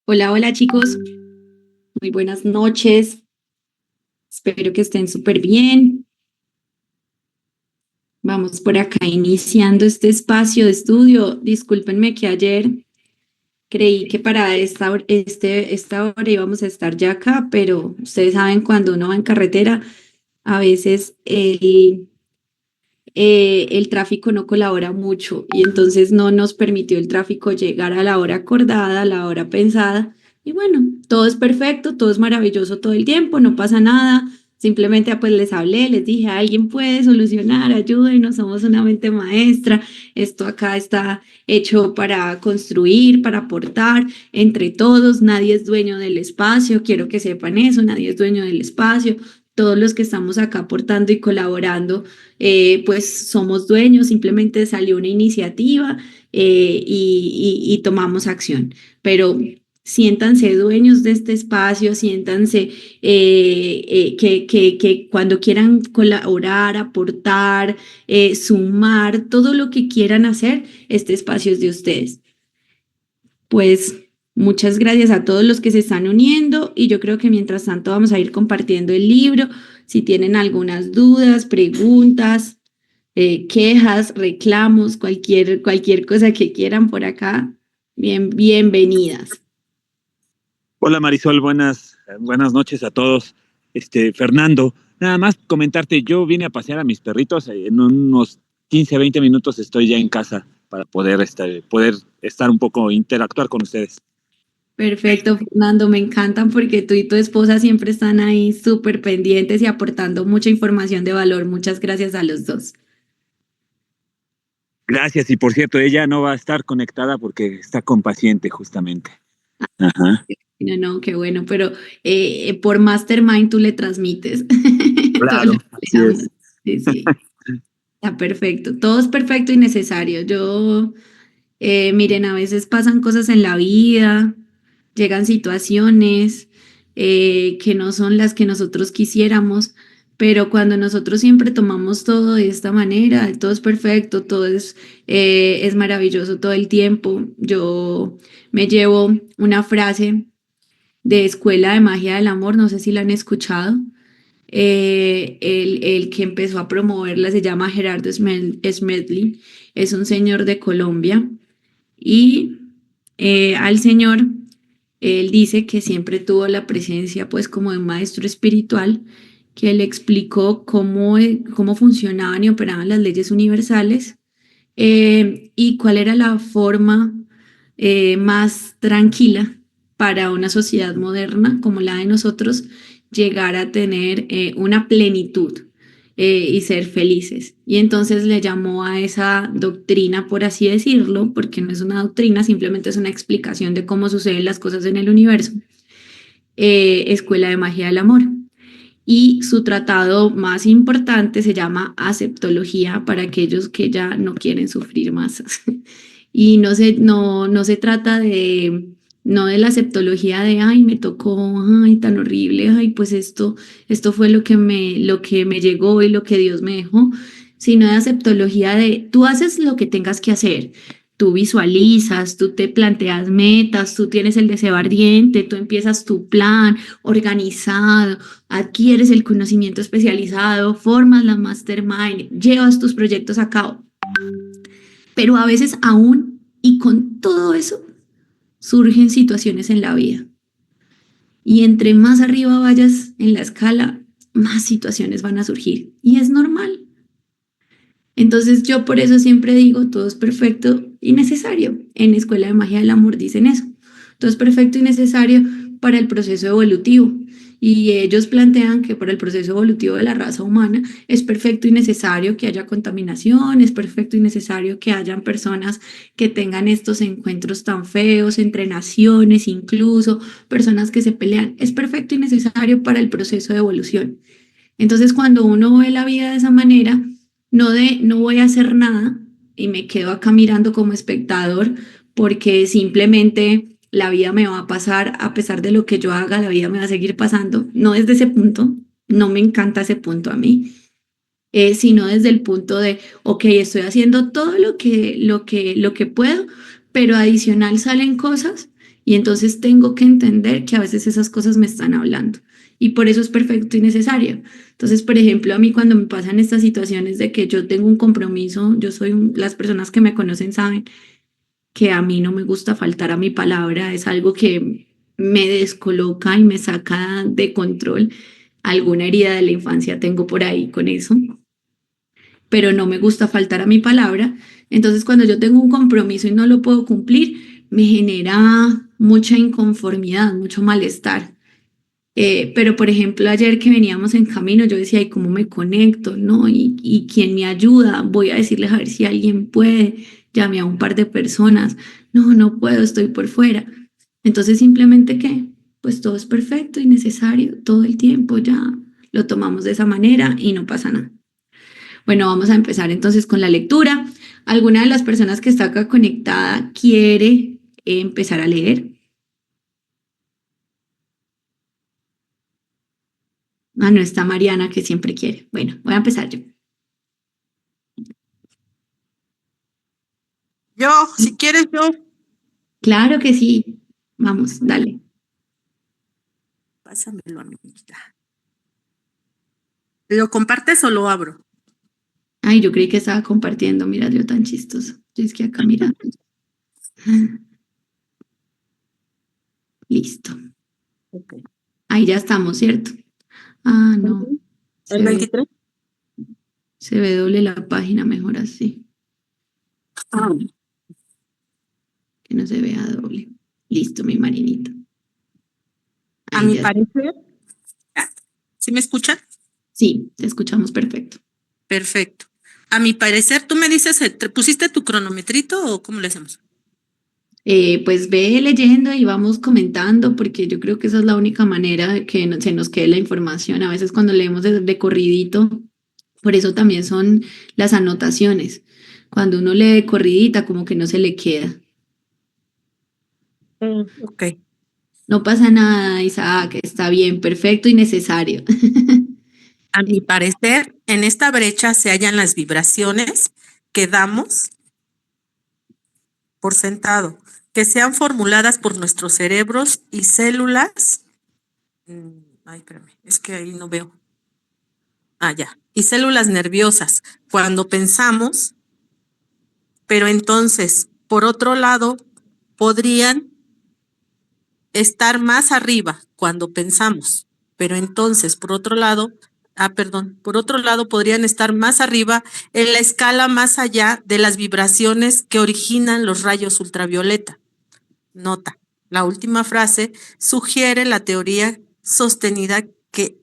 Hola, hola chicos, muy buenas noches. Espero que estén súper bien. Vamos por acá iniciando este espacio de estudio. Discúlpenme que ayer creí que para esta hora íbamos a estar ya acá, pero ustedes saben cuando uno va en carretera, a veces el tráfico no colabora mucho y entonces no nos permitió el tráfico llegar a la hora acordada, a la hora pensada. Y bueno, todo es perfecto, todo es maravilloso todo el tiempo, no pasa nada. Simplemente pues les hablé, les dije, alguien puede solucionar, ayúdenos, somos una mente maestra, esto acá está hecho para construir, para aportar entre todos, nadie es dueño del espacio, quiero que sepan eso, nadie es dueño del espacio, todos los que estamos acá aportando y colaborando pues somos dueños, simplemente salió una iniciativa y tomamos acción. Pero siéntanse dueños de este espacio, siéntanse que cuando quieran colaborar, aportar, sumar, todo lo que quieran hacer, este espacio es de ustedes. Pues muchas gracias a todos los que se están uniendo y yo creo que mientras tanto vamos a ir compartiendo el libro. Si tienen algunas dudas, preguntas, quejas, reclamos, cualquier cosa que quieran por acá, bienvenidas. Hola Marisol, buenas noches a todos. Fernando, nada más comentarte, yo vine a pasear a mis perritos, en unos 15, 20 minutos estoy ya en casa para poder estar un poco, interactuar con ustedes. Perfecto, Fernando, me encantan porque tú y tu esposa siempre están ahí súper pendientes y aportando mucha información de valor. Muchas gracias a los dos. Gracias, y por cierto, ella no va a estar conectada porque está con paciente justamente. Ajá, No, no, qué bueno, pero por Mastermind tú le transmites todo lo claro, que le así hablas. es. Sí, sí, está perfecto. Todo es perfecto y necesario. Miren, a veces pasan cosas en la vida, llegan situaciones que no son las que nosotros quisiéramos, pero cuando nosotros siempre tomamos todo de esta manera, todo es perfecto, es maravilloso todo el tiempo. Yo me llevo una frase de Escuela de Magia del Amor, no sé si la han escuchado. El que empezó a promoverla se llama Gerardo Smedley, es un señor de Colombia y al señor, él dice que siempre tuvo la presencia pues como de un maestro espiritual que le explicó cómo funcionaban y operaban las leyes universales y cuál era la forma más tranquila para una sociedad moderna como la de nosotros llegar a tener una plenitud y ser felices. Y entonces le llamó a esa doctrina, por así decirlo, porque no es una doctrina, simplemente es una explicación de cómo suceden las cosas en el universo, Escuela de Magia del Amor. Y su tratado más importante se llama Aceptología para aquellos que ya no quieren sufrir más. Y no se trata no de la aceptología de, ay, me tocó, ay, tan horrible, ay, pues esto fue lo que me llegó y lo que Dios me dejó, sino de aceptología de, tú haces lo que tengas que hacer. Tú visualizas, tú te planteas metas, tú tienes el deseo ardiente, tú empiezas tu plan organizado, adquieres el conocimiento especializado, formas la mastermind, llevas tus proyectos a cabo. Pero a veces aún y con todo eso surgen situaciones en la vida. Y entre más arriba vayas en la escala, más situaciones van a surgir. Y es normal. Entonces yo por eso siempre digo, todo es perfecto y necesario. En Escuela de Magia del Amor dicen eso. Todo es perfecto y necesario para el proceso evolutivo. Y ellos plantean que para el proceso evolutivo de la raza humana es perfecto y necesario que haya contaminación, es perfecto y necesario que hayan personas que tengan estos encuentros tan feos entre naciones, incluso personas que se pelean. Es perfecto y necesario para el proceso de evolución. Entonces, cuando uno ve la vida de esa manera, no voy a hacer nada y me quedo acá mirando como espectador porque simplemente la vida me va a pasar, a pesar de lo que yo haga, la vida me va a seguir pasando. No desde ese punto, no me encanta ese punto a mí, sino desde el punto de, ok, estoy haciendo todo lo que puedo, pero adicional salen cosas Y entonces tengo que entender que a veces esas cosas me están hablando. Y por eso es perfecto y necesario. Entonces, por ejemplo, a mí cuando me pasan estas situaciones de que yo tengo un compromiso, las personas que me conocen saben que a mí no me gusta faltar a mi palabra, es algo que me descoloca y me saca de control. Alguna herida de la infancia tengo por ahí con eso, pero no me gusta faltar a mi palabra. Entonces, cuando yo tengo un compromiso y no lo puedo cumplir, me genera mucha inconformidad, mucho malestar. Pero, por ejemplo, ayer que veníamos en camino, yo decía, ¿y cómo me conecto? ¿No? ¿Y quién me ayuda? Voy a decirles a ver si alguien puede. Llamé a un par de personas. No, no puedo, estoy por fuera. Entonces, simplemente, ¿qué? Pues todo es perfecto y necesario todo el tiempo, ya lo tomamos de esa manera y no pasa nada. Bueno, vamos a empezar entonces con la lectura. ¿Alguna de las personas que está acá conectada quiere empezar a leer? Ah, no está Mariana, que siempre quiere. Bueno, voy a empezar yo. Yo, si quieres, yo. Claro que sí. Vamos, dale. Pásamelo, amiguita. ¿Lo compartes o lo abro? Ay, yo creí que estaba compartiendo. Mira, yo tan chistoso. Yo es que acá mirando. Listo. Ok. Ahí ya estamos, ¿cierto? Ah, no. ¿El 23? Se ve doble la página, mejor así. Ah, Que no se vea doble. Listo, mi marinito. a Ahí mi ya. parecer. ¿Sí me escuchan? Sí, te escuchamos perfecto. Perfecto. A mi parecer, tú me dices, ¿pusiste tu cronometrito o cómo le hacemos? Pues ve leyendo y vamos comentando, porque yo creo que esa es la única manera de que se nos quede la información. A veces cuando leemos de corridito, por eso también son las anotaciones. Cuando uno lee de corridita, como que no se le queda. Ok. No pasa nada, Isaac, está bien, perfecto y necesario. A mi parecer, en esta brecha se hallan las vibraciones que damos por sentado, que sean formuladas por nuestros cerebros y células. Ay, espérame, es que ahí no veo. Ah, ya. Y células nerviosas cuando pensamos, pero entonces, por otro lado, podrían estar más arriba cuando pensamos, pero entonces, por otro lado, por otro lado, podrían estar más arriba en la escala más allá de las vibraciones que originan los rayos ultravioleta. Nota, la última frase sugiere la teoría sostenida que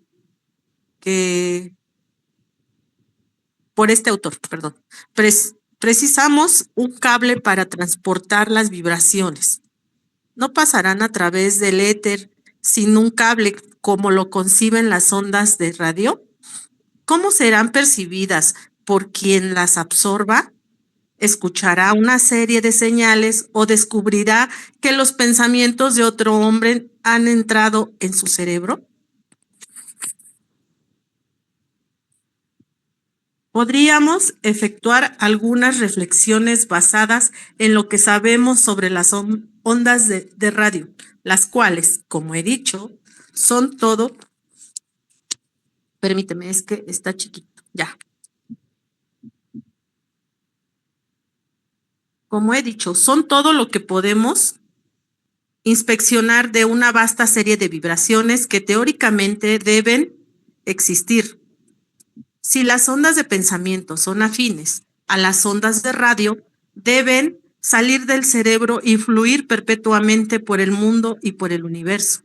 por este autor, perdón. Precisamos un cable para transportar las vibraciones. No pasarán a través del éter sin un cable como lo conciben las ondas de radio. ¿Cómo serán percibidas por quien las absorba? ¿Escuchará una serie de señales o descubrirá que los pensamientos de otro hombre han entrado en su cerebro? Podríamos efectuar algunas reflexiones basadas en lo que sabemos sobre las ondas de radio, las cuales, como he dicho, son todo. Permíteme, es que está chiquito. Ya. Como he dicho, son todo lo que podemos inspeccionar de una vasta serie de vibraciones que teóricamente deben existir. Si las ondas de pensamiento son afines a las ondas de radio, deben salir del cerebro y fluir perpetuamente por el mundo y por el universo.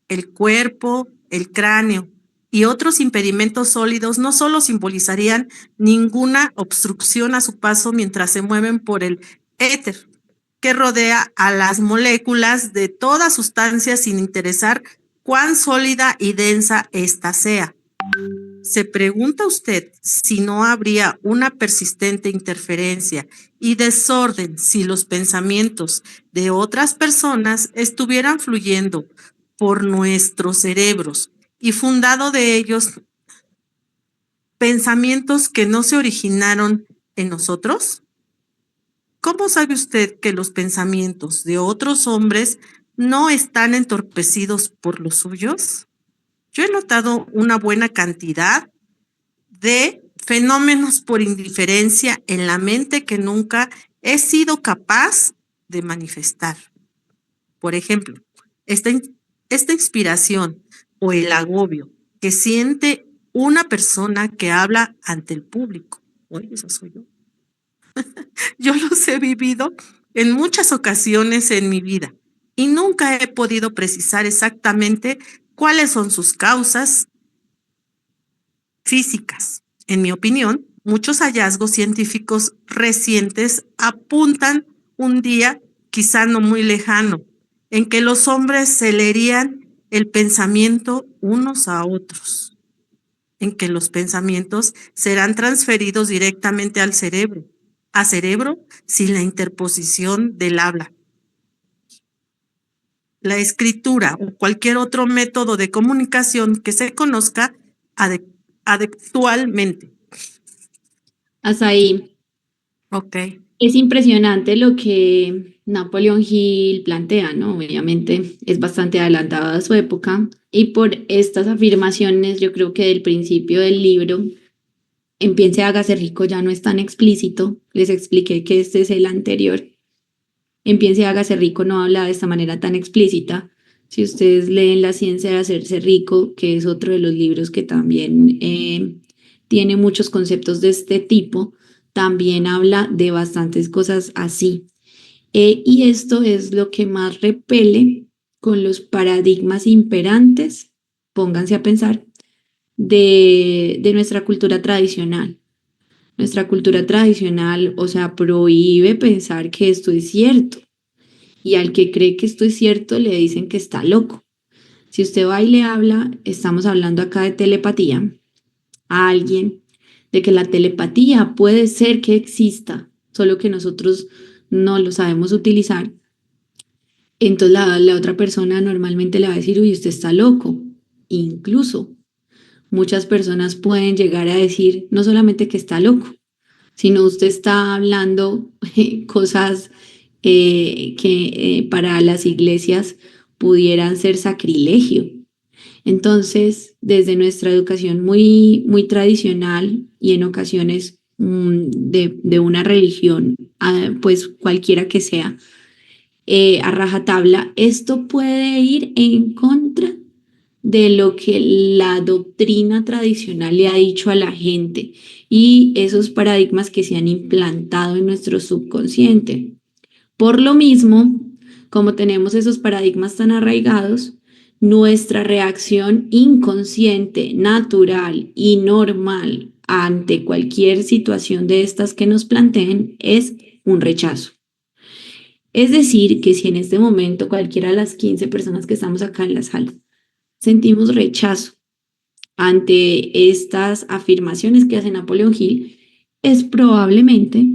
El cuerpo, el cráneo y otros impedimentos sólidos no solo simbolizarían ninguna obstrucción a su paso mientras se mueven por el éter, que rodea a las moléculas de toda sustancia sin interesar cuán sólida y densa ésta sea. ¿Se pregunta usted si no habría una persistente interferencia y desorden si los pensamientos de otras personas estuvieran fluyendo por nuestros cerebros y fundado de ellos pensamientos que no se originaron en nosotros? ¿Cómo sabe usted que los pensamientos de otros hombres no están entorpecidos por los suyos? Yo he notado una buena cantidad de fenómenos por indiferencia en la mente que nunca he sido capaz de manifestar. Por ejemplo, esta inspiración o el agobio que siente una persona que habla ante el público. Oye, eso soy yo. Yo los he vivido en muchas ocasiones en mi vida y nunca he podido precisar exactamente cuáles son sus causas físicas. En mi opinión, muchos hallazgos científicos recientes apuntan un día, quizá no muy lejano, en que los hombres se leerían el pensamiento unos a otros, en que los pensamientos serán transferidos directamente al cerebro, a cerebro sin la interposición del habla. La escritura o cualquier otro método de comunicación que se conozca actualmente. Hasta ahí. Ok. Es impresionante lo que Napoleón Hill plantea, ¿no? Obviamente es bastante adelantado a su época y por estas afirmaciones yo creo que del principio del libro, Empiece, hágase rico, ya no es tan explícito. Les expliqué que este es el anterior. Empiece, hágase rico no habla de esta manera tan explícita. Si ustedes leen La ciencia de hacerse rico, que es otro de los libros que también tiene muchos conceptos de este tipo, también habla de bastantes cosas así. Y esto es lo que más repele con los paradigmas imperantes, pónganse a pensar, de nuestra cultura tradicional. Nuestra cultura tradicional, o sea, prohíbe pensar que esto es cierto. Y al que cree que esto es cierto le dicen que está loco. Si usted va y le habla, estamos hablando acá de telepatía, a alguien, de que la telepatía puede ser que exista, solo que nosotros no lo sabemos utilizar. Entonces la otra persona normalmente le va a decir, uy, usted está loco. Incluso muchas personas pueden llegar a decir no solamente que está loco, sino usted está hablando cosas que para las iglesias pudieran ser sacrilegio. Entonces, desde nuestra educación muy, muy tradicional y en ocasiones de una religión, pues cualquiera que sea, a rajatabla, esto puede ir en contra de lo que la doctrina tradicional le ha dicho a la gente y esos paradigmas que se han implantado en nuestro subconsciente. Por lo mismo, como tenemos esos paradigmas tan arraigados, nuestra reacción inconsciente, natural y normal ante cualquier situación de estas que nos planteen es un rechazo. Es decir, que si en este momento cualquiera de las 15 personas que estamos acá en la sala sentimos rechazo ante estas afirmaciones que hace Napoleón Hill, es probablemente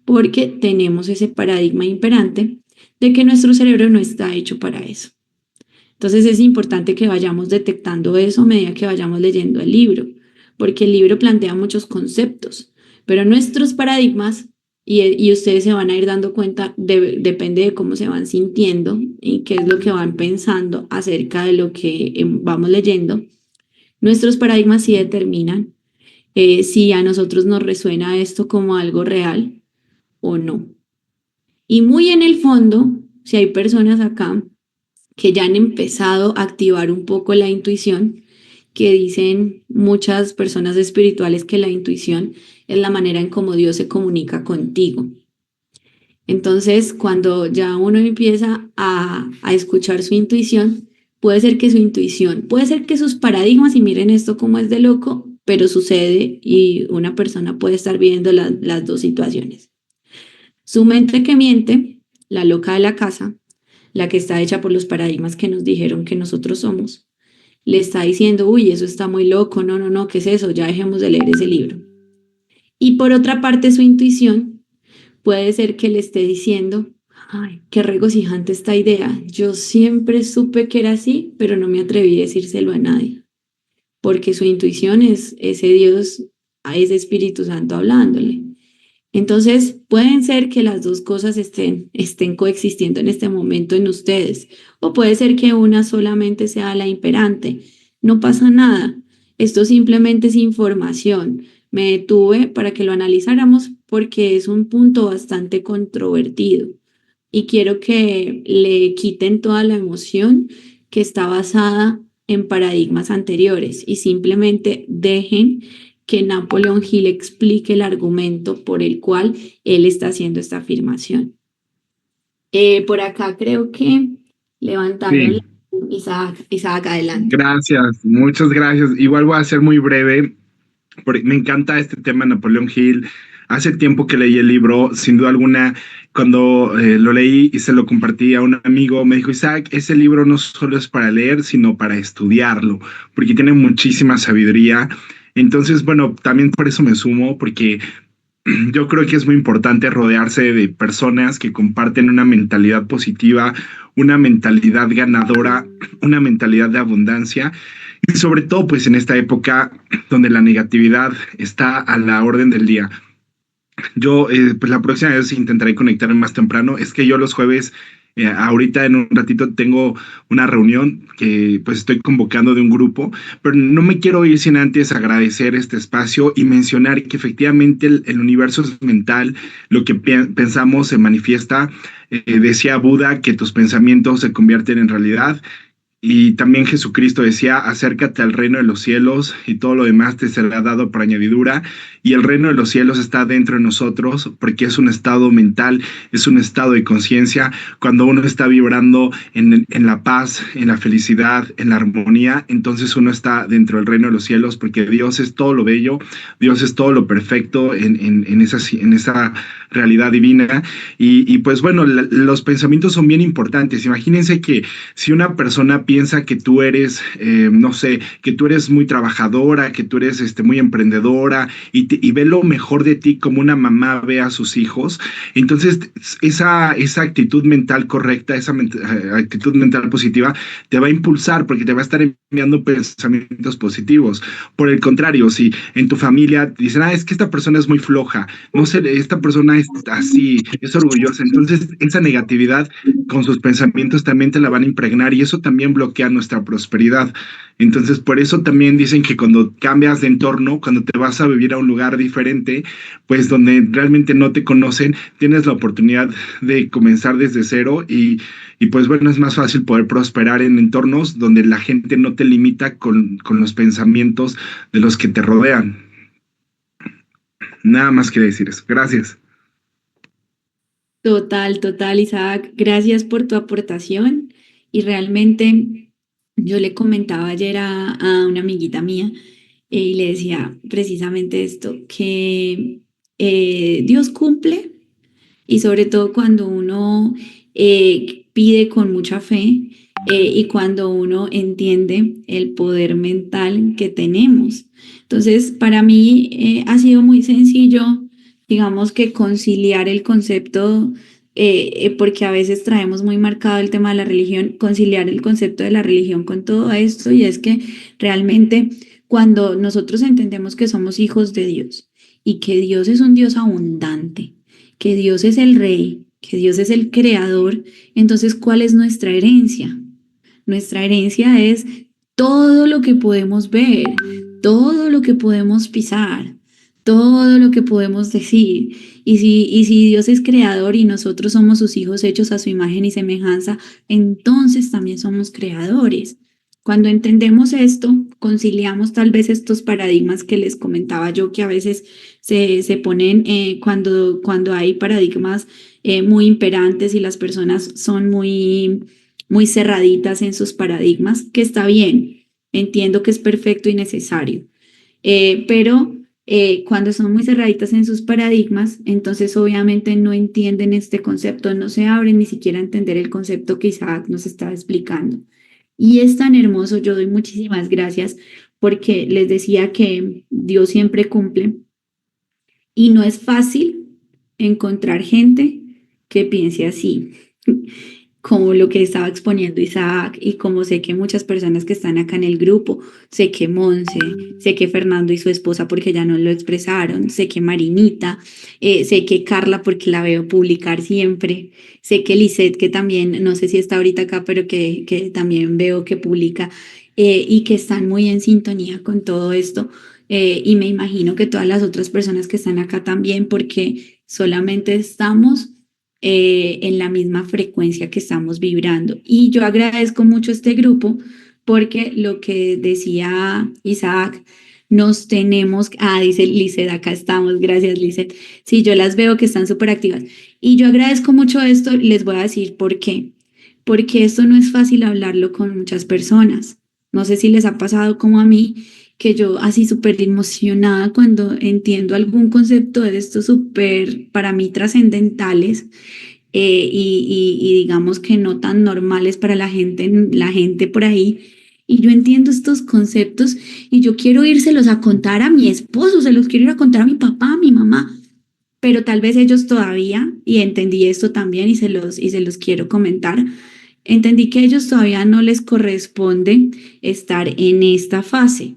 porque tenemos ese paradigma imperante de que nuestro cerebro no está hecho para eso. Entonces es importante que vayamos detectando eso a medida que vayamos leyendo el libro, porque el libro plantea muchos conceptos, pero nuestros paradigmas, y ustedes se van a ir dando cuenta, depende de cómo se van sintiendo y qué es lo que van pensando acerca de lo que vamos leyendo, nuestros paradigmas sí determinan si a nosotros nos resuena esto como algo real o no. Y muy en el fondo, si hay personas acá que ya han empezado a activar un poco la intuición, que dicen muchas personas espirituales que la intuición es la manera en cómo Dios se comunica contigo. Entonces, cuando ya uno empieza a escuchar su intuición, puede ser que sus paradigmas, y miren esto como es de loco, pero sucede y una persona puede estar viendo las dos situaciones. Su mente que miente, la loca de la casa, la que está hecha por los paradigmas que nos dijeron que nosotros somos, le está diciendo, uy, eso está muy loco, no, ¿qué es eso? Ya dejemos de leer ese libro. Y por otra parte, su intuición puede ser que le esté diciendo, ay, qué regocijante esta idea. Yo siempre supe que era así, pero no me atreví a decírselo a nadie. Porque su intuición es ese Dios, a ese Espíritu Santo hablándole. Entonces, Pueden ser que las dos cosas estén coexistiendo en este momento en ustedes, o puede ser que una solamente sea la imperante. No pasa nada. Esto simplemente es información. Me detuve para que lo analizáramos porque es un punto bastante controvertido y quiero que le quiten toda la emoción que está basada en paradigmas anteriores y simplemente dejen que Napoleon Hill explique el argumento por el cual él está haciendo esta afirmación. Por acá creo que levantaron Sí, Isaac, adelante. gracias, muchas gracias. Igual voy a ser muy breve, porque me encanta este tema de Napoleón Hill. Hace tiempo que leí el libro, sin duda alguna, cuando lo leí y se lo compartí a un amigo, me dijo, Isaac, ese libro no solo es para leer, sino para estudiarlo, porque tiene muchísima sabiduría. Entonces, bueno, también por eso me sumo, porque yo creo que es muy importante rodearse de personas que comparten una mentalidad positiva, una mentalidad ganadora, una mentalidad de abundancia y sobre todo pues en esta época donde la negatividad está a la orden del día. Yo, pues la próxima vez intentaré conectarme más temprano. Es que yo los jueves, ahorita en un ratito tengo una reunión que pues estoy convocando de un grupo, pero no me quiero ir sin antes agradecer este espacio y mencionar que efectivamente el universo es mental, lo que pensamos se manifiesta. Decía Buda que tus pensamientos se convierten en realidad. Y también Jesucristo decía, acércate al reino de los cielos y todo lo demás te será dado por añadidura. Y el reino de los cielos está dentro de nosotros porque es un estado mental, es un estado de conciencia. Cuando uno está vibrando en la paz, en la felicidad, en la armonía, entonces uno está dentro del reino de los cielos porque Dios es todo lo bello, Dios es todo lo perfecto en esa realidad divina. Y pues bueno, los pensamientos son bien importantes. Imagínense que si una persona piensa que tú eres, no sé, que tú eres muy trabajadora, que tú eres muy emprendedora y ve lo mejor de ti como una mamá ve a sus hijos, entonces esa actitud mental correcta, actitud mental positiva, te va a impulsar porque te va a estar enviando pensamientos positivos. Por el contrario, si en tu familia dicen, es que esta persona es muy floja, no sé, esta persona es así, es orgullosa, entonces esa negatividad con sus pensamientos también te la van a impregnar y eso también bloquea nuestra prosperidad. Entonces, por eso también dicen que cuando cambias de entorno, cuando te vas a vivir a un lugar diferente, pues donde realmente no te conocen, tienes la oportunidad de comenzar desde cero y pues bueno, es más fácil poder prosperar en entornos donde la gente no te limita con los pensamientos de los que te rodean. Nada más que decir eso. Gracias. Total, Isaac. Gracias por tu aportación. Y realmente yo le comentaba ayer a una amiguita mía y le decía precisamente esto, que Dios cumple y sobre todo cuando uno pide con mucha fe y cuando uno entiende el poder mental que tenemos. Entonces, para mí ha sido muy sencillo, digamos que conciliar el concepto, porque a veces traemos muy marcado el tema de la religión, conciliar el concepto de la religión con todo esto, y es que realmente cuando nosotros entendemos que somos hijos de Dios y que Dios es un Dios abundante, que Dios es el rey, que Dios es el creador, entonces, ¿cuál es nuestra herencia? Nuestra herencia es todo lo que podemos ver, todo lo que podemos pisar, todo lo que podemos decir. Y si Dios es creador y nosotros somos sus hijos hechos a su imagen y semejanza, entonces también somos creadores. Cuando entendemos esto, conciliamos tal vez estos paradigmas que les comentaba yo, que a veces se ponen cuando hay paradigmas muy imperantes y las personas son muy cerraditas en sus paradigmas, que está bien, entiendo que es perfecto y necesario, pero cuando son muy cerraditas en sus paradigmas, entonces obviamente no entienden este concepto, no se abren ni siquiera a entender el concepto que Isaac nos estaba explicando. Y es tan hermoso, yo doy muchísimas gracias porque les decía que Dios siempre cumple y no es fácil encontrar gente que piense así. como lo que estaba exponiendo Isaac y como sé que muchas personas que están acá en el grupo, sé que Monse, sé que Fernando y su esposa porque ya no lo expresaron, sé que Marinita, sé que Carla porque la veo publicar siempre, sé que Lisette que también, no sé si está ahorita acá, pero que también veo que publica y que están muy en sintonía con todo esto. Y me imagino que todas las otras personas que están acá también, porque solamente estamos en la misma frecuencia que estamos vibrando. Y yo agradezco mucho este grupo porque lo que decía Isaac, nos tenemos, dice Lizeth, acá estamos, gracias Lizeth. Sí, yo las veo que están súper activas. Y yo agradezco mucho esto, les voy a decir por qué. Porque esto no es fácil hablarlo con muchas personas. No sé si les ha pasado como a mí, que yo así súper emocionada cuando entiendo algún concepto de estos súper para mí trascendentales y digamos que no tan normales para la gente por ahí. Y yo entiendo estos conceptos y yo quiero írselos a contar a mi esposo, se los quiero ir a contar a mi papá, a mi mamá, pero tal vez ellos todavía, y entendí esto también y se los quiero comentar, entendí que a ellos todavía no les corresponde estar en esta fase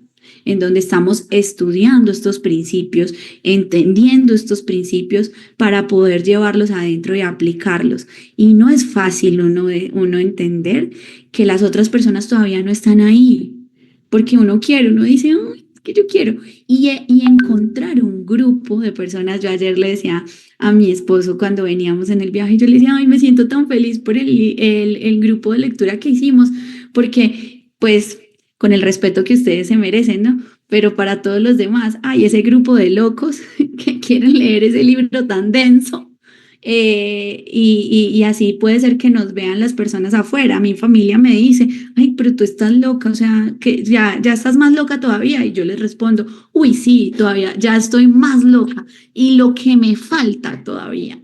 en donde estamos estudiando estos principios, entendiendo estos principios para poder llevarlos adentro y aplicarlos. Y no es fácil uno entender que las otras personas todavía no están ahí, porque uno quiere, uno dice, "Ay, es que yo quiero", y encontrar un grupo de personas. Yo ayer le decía a mi esposo cuando veníamos en el viaje, yo le decía, ay, me siento tan feliz por el grupo de lectura que hicimos, porque pues con el respeto que ustedes se merecen, ¿no? Pero para todos los demás, hay ese grupo de locos que quieren leer ese libro tan denso. Y así puede ser que nos vean las personas afuera. Mi familia me dice, ay, pero tú estás loca, o sea, que ya estás más loca todavía. Y yo les respondo, uy, sí, todavía, ya estoy más loca. Y lo que me falta todavía.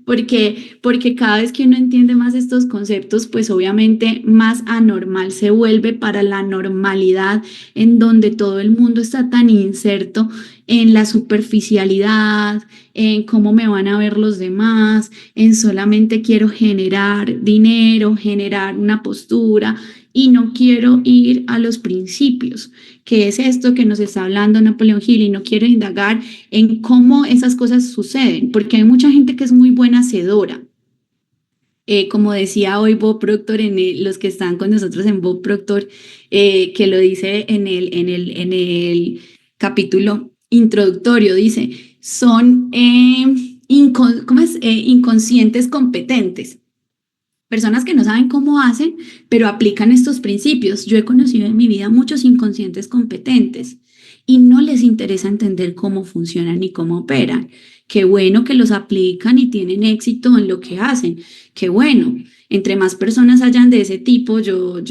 Porque cada vez que uno entiende más estos conceptos, pues obviamente más anormal se vuelve para la normalidad en donde todo el mundo está tan inserto en la superficialidad, en cómo me van a ver los demás, en solamente quiero generar dinero, generar una postura y no quiero ir a los principios, que es esto que nos está hablando Napoleón Hill, y no quiero indagar en cómo esas cosas suceden, porque hay mucha gente que es muy buena hacedora. Como decía hoy Bob Proctor, los que están con nosotros en Bob Proctor, que lo dice en el capítulo introductorio, dice, son ¿cómo es? Inconscientes competentes. Personas que no saben cómo hacen, pero aplican estos principios. Yo he conocido en mi vida muchos inconscientes competentes y no les interesa entender cómo funcionan ni cómo operan. Qué bueno que los aplican y tienen éxito en lo que hacen. Qué bueno. Entre más personas hayan de ese tipo, yo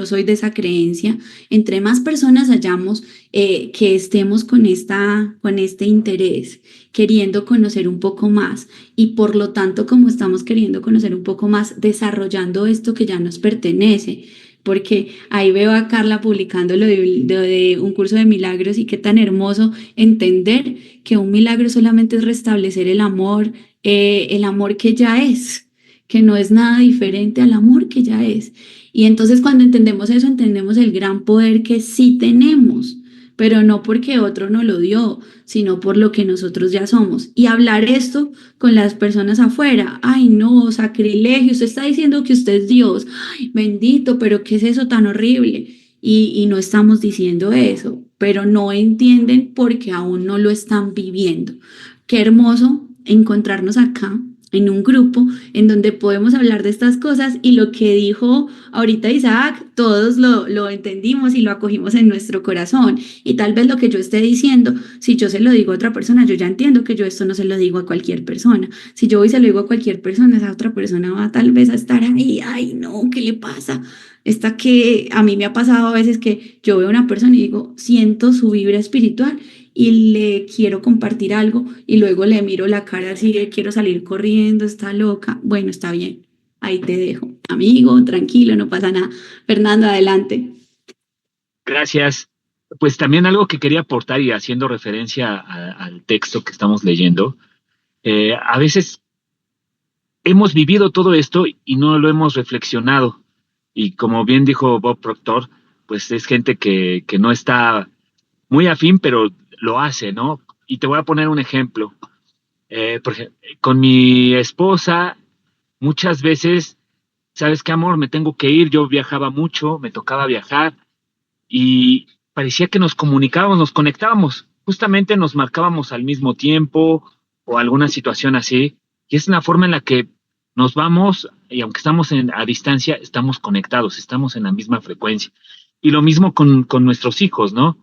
soy de esa creencia, entre más personas hayamos que estemos con este interés, queriendo conocer un poco más y por lo tanto, como estamos queriendo conocer un poco más, desarrollando esto que ya nos pertenece, porque ahí veo a Carla publicando lo de un curso de milagros y qué tan hermoso entender que un milagro solamente es restablecer el amor que ya es, que no es nada diferente al amor que ya es. Y entonces cuando entendemos eso, entendemos el gran poder que sí tenemos, pero no porque otro nos lo dio, sino por lo que nosotros ya somos. Y hablar esto con las personas afuera, ay no, sacrilegio, usted está diciendo que usted es Dios, ay bendito, pero ¿qué es eso tan horrible? Y no estamos diciendo eso, pero no entienden porque aún no lo están viviendo. Qué hermoso encontrarnos acá en un grupo en donde podemos hablar de estas cosas y lo que dijo ahorita Isaac, todos lo entendimos y lo acogimos en nuestro corazón. Y tal vez lo que yo esté diciendo, si yo se lo digo a otra persona, yo ya entiendo que yo esto no se lo digo a cualquier persona. Si yo hoy se lo digo a cualquier persona, esa otra persona va tal vez a estar ahí, ay no, ¿qué le pasa? Esta que a mí me ha pasado a veces que yo veo a una persona y digo, siento su vibra espiritual y le quiero compartir algo y luego le miro la cara así de quiero salir corriendo, está loca. Bueno, está bien, ahí te dejo. Amigo, tranquilo, no pasa nada. Fernando, adelante. Gracias. Pues también algo que quería aportar y haciendo referencia al texto que estamos leyendo, a veces hemos vivido todo esto y no lo hemos reflexionado. Y como bien dijo Bob Proctor, pues es gente que no está muy afín, pero lo hace, ¿no? Y te voy a poner un ejemplo. Por ejemplo, con mi esposa, muchas veces, ¿sabes qué, amor? Me tengo que ir, yo viajaba mucho, me tocaba viajar y parecía que nos comunicábamos, nos conectábamos, justamente nos marcábamos al mismo tiempo o alguna situación así, y es una forma en la que nos vamos, y aunque estamos a distancia, estamos conectados, estamos en la misma frecuencia. Y lo mismo con nuestros hijos, ¿no?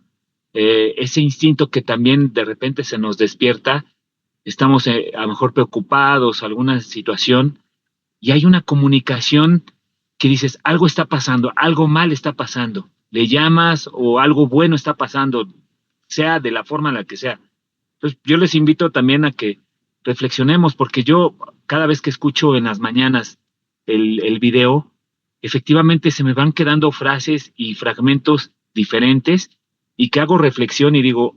Ese instinto que también de repente se nos despierta, estamos a lo mejor preocupados, alguna situación, y hay una comunicación que dices, algo está pasando, algo mal está pasando, le llamas o algo bueno está pasando, sea de la forma en la que sea. Entonces, yo les invito también a que reflexionemos, porque yo cada vez que escucho en las mañanas el video, efectivamente se me van quedando frases y fragmentos diferentes y que hago reflexión y digo,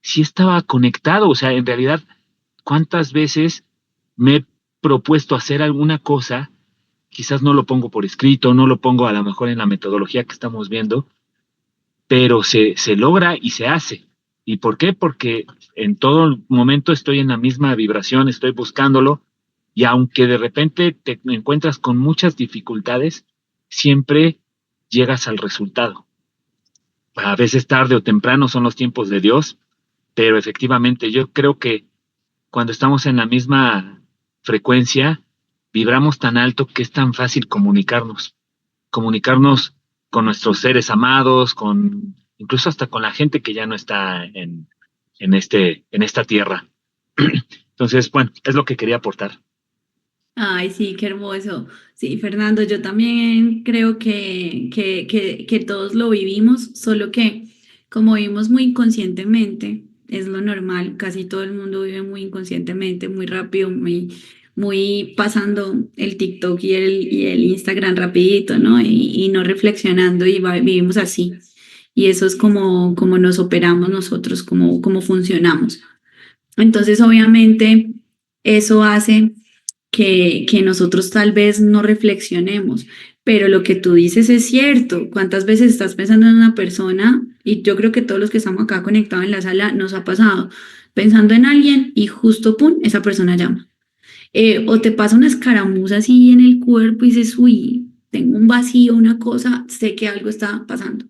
sí estaba conectado, o sea, en realidad, ¿cuántas veces me he propuesto hacer alguna cosa? Quizás no lo pongo por escrito, no lo pongo a lo mejor en la metodología que estamos viendo, pero se logra y se hace. ¿Y por qué? Porque en todo momento estoy en la misma vibración, estoy buscándolo, y aunque de repente te encuentras con muchas dificultades, siempre llegas al resultado. A veces tarde o temprano son los tiempos de Dios, pero efectivamente yo creo que cuando estamos en la misma frecuencia, vibramos tan alto que es tan fácil comunicarnos con nuestros seres amados, incluso hasta con la gente que ya no está en esta tierra. Entonces, bueno, es lo que quería aportar. Ay, sí, qué hermoso. Sí, Fernando, yo también creo que todos lo vivimos, solo que como vivimos muy inconscientemente, es lo normal, casi todo el mundo vive muy inconscientemente, muy rápido, muy pasando el TikTok y el Instagram rapidito, ¿no? Y no reflexionando y vivimos así. Y eso es como nos operamos nosotros, como funcionamos. Entonces, obviamente, eso hace que nosotros tal vez no reflexionemos, pero lo que tú dices es cierto. ¿Cuántas veces estás pensando en una persona? Y yo creo que todos los que estamos acá conectados en la sala nos ha pasado, pensando en alguien y justo, pum, esa persona llama. O te pasa una escaramuza así en el cuerpo y dices, uy, tengo un vacío, una cosa, sé que algo está pasando.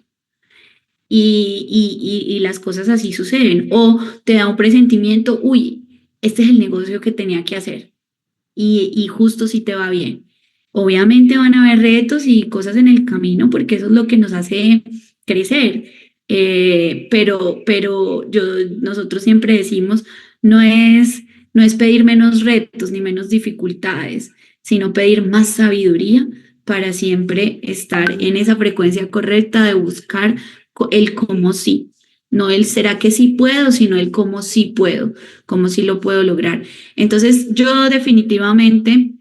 Y las cosas así suceden. O te da un presentimiento, uy, este es el negocio que tenía que hacer y justo si te va bien. Obviamente van a haber retos y cosas en el camino porque eso es lo que nos hace crecer. Pero nosotros siempre decimos, no es pedir menos retos ni menos dificultades, sino pedir más sabiduría para siempre estar en esa frecuencia correcta de buscar el cómo sí. No el será que sí puedo, sino el cómo sí puedo, cómo sí lo puedo lograr. Entonces, yo definitivamente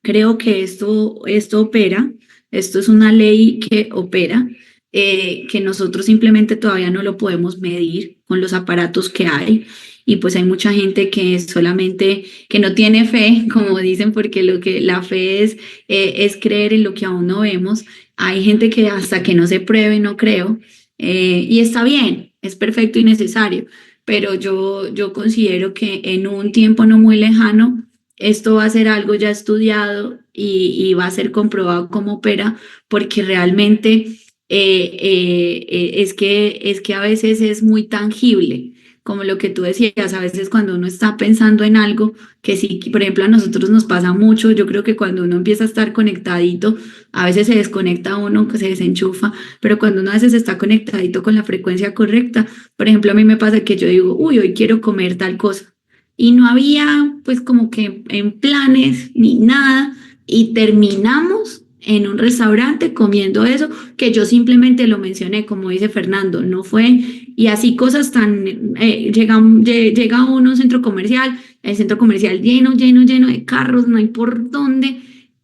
creo que esto opera, esto es una ley que opera, que nosotros simplemente todavía no lo podemos medir con los aparatos que hay. Y pues hay mucha gente que solamente, que no tiene fe, como dicen, porque lo que la fe es creer en lo que aún no vemos. Hay gente que hasta que no se pruebe, no creo. Y está bien, es perfecto y necesario, pero yo considero que en un tiempo no muy lejano, esto va a ser algo ya estudiado y va a ser comprobado cómo opera, porque realmente es que a veces es muy tangible, como lo que tú decías, a veces cuando uno está pensando en algo, que sí, por ejemplo, a nosotros nos pasa mucho, yo creo que cuando uno empieza a estar conectadito, a veces se desconecta uno, que se desenchufa, pero cuando uno a veces está conectadito con la frecuencia correcta, por ejemplo, a mí me pasa que yo digo, uy, hoy quiero comer tal cosa y no había pues como que en planes ni nada y terminamos en un restaurante comiendo eso que yo simplemente lo mencioné, como dice Fernando, no fue, y así cosas tan, llega uno a un centro comercial, el centro comercial lleno, lleno, lleno de carros, no hay por dónde,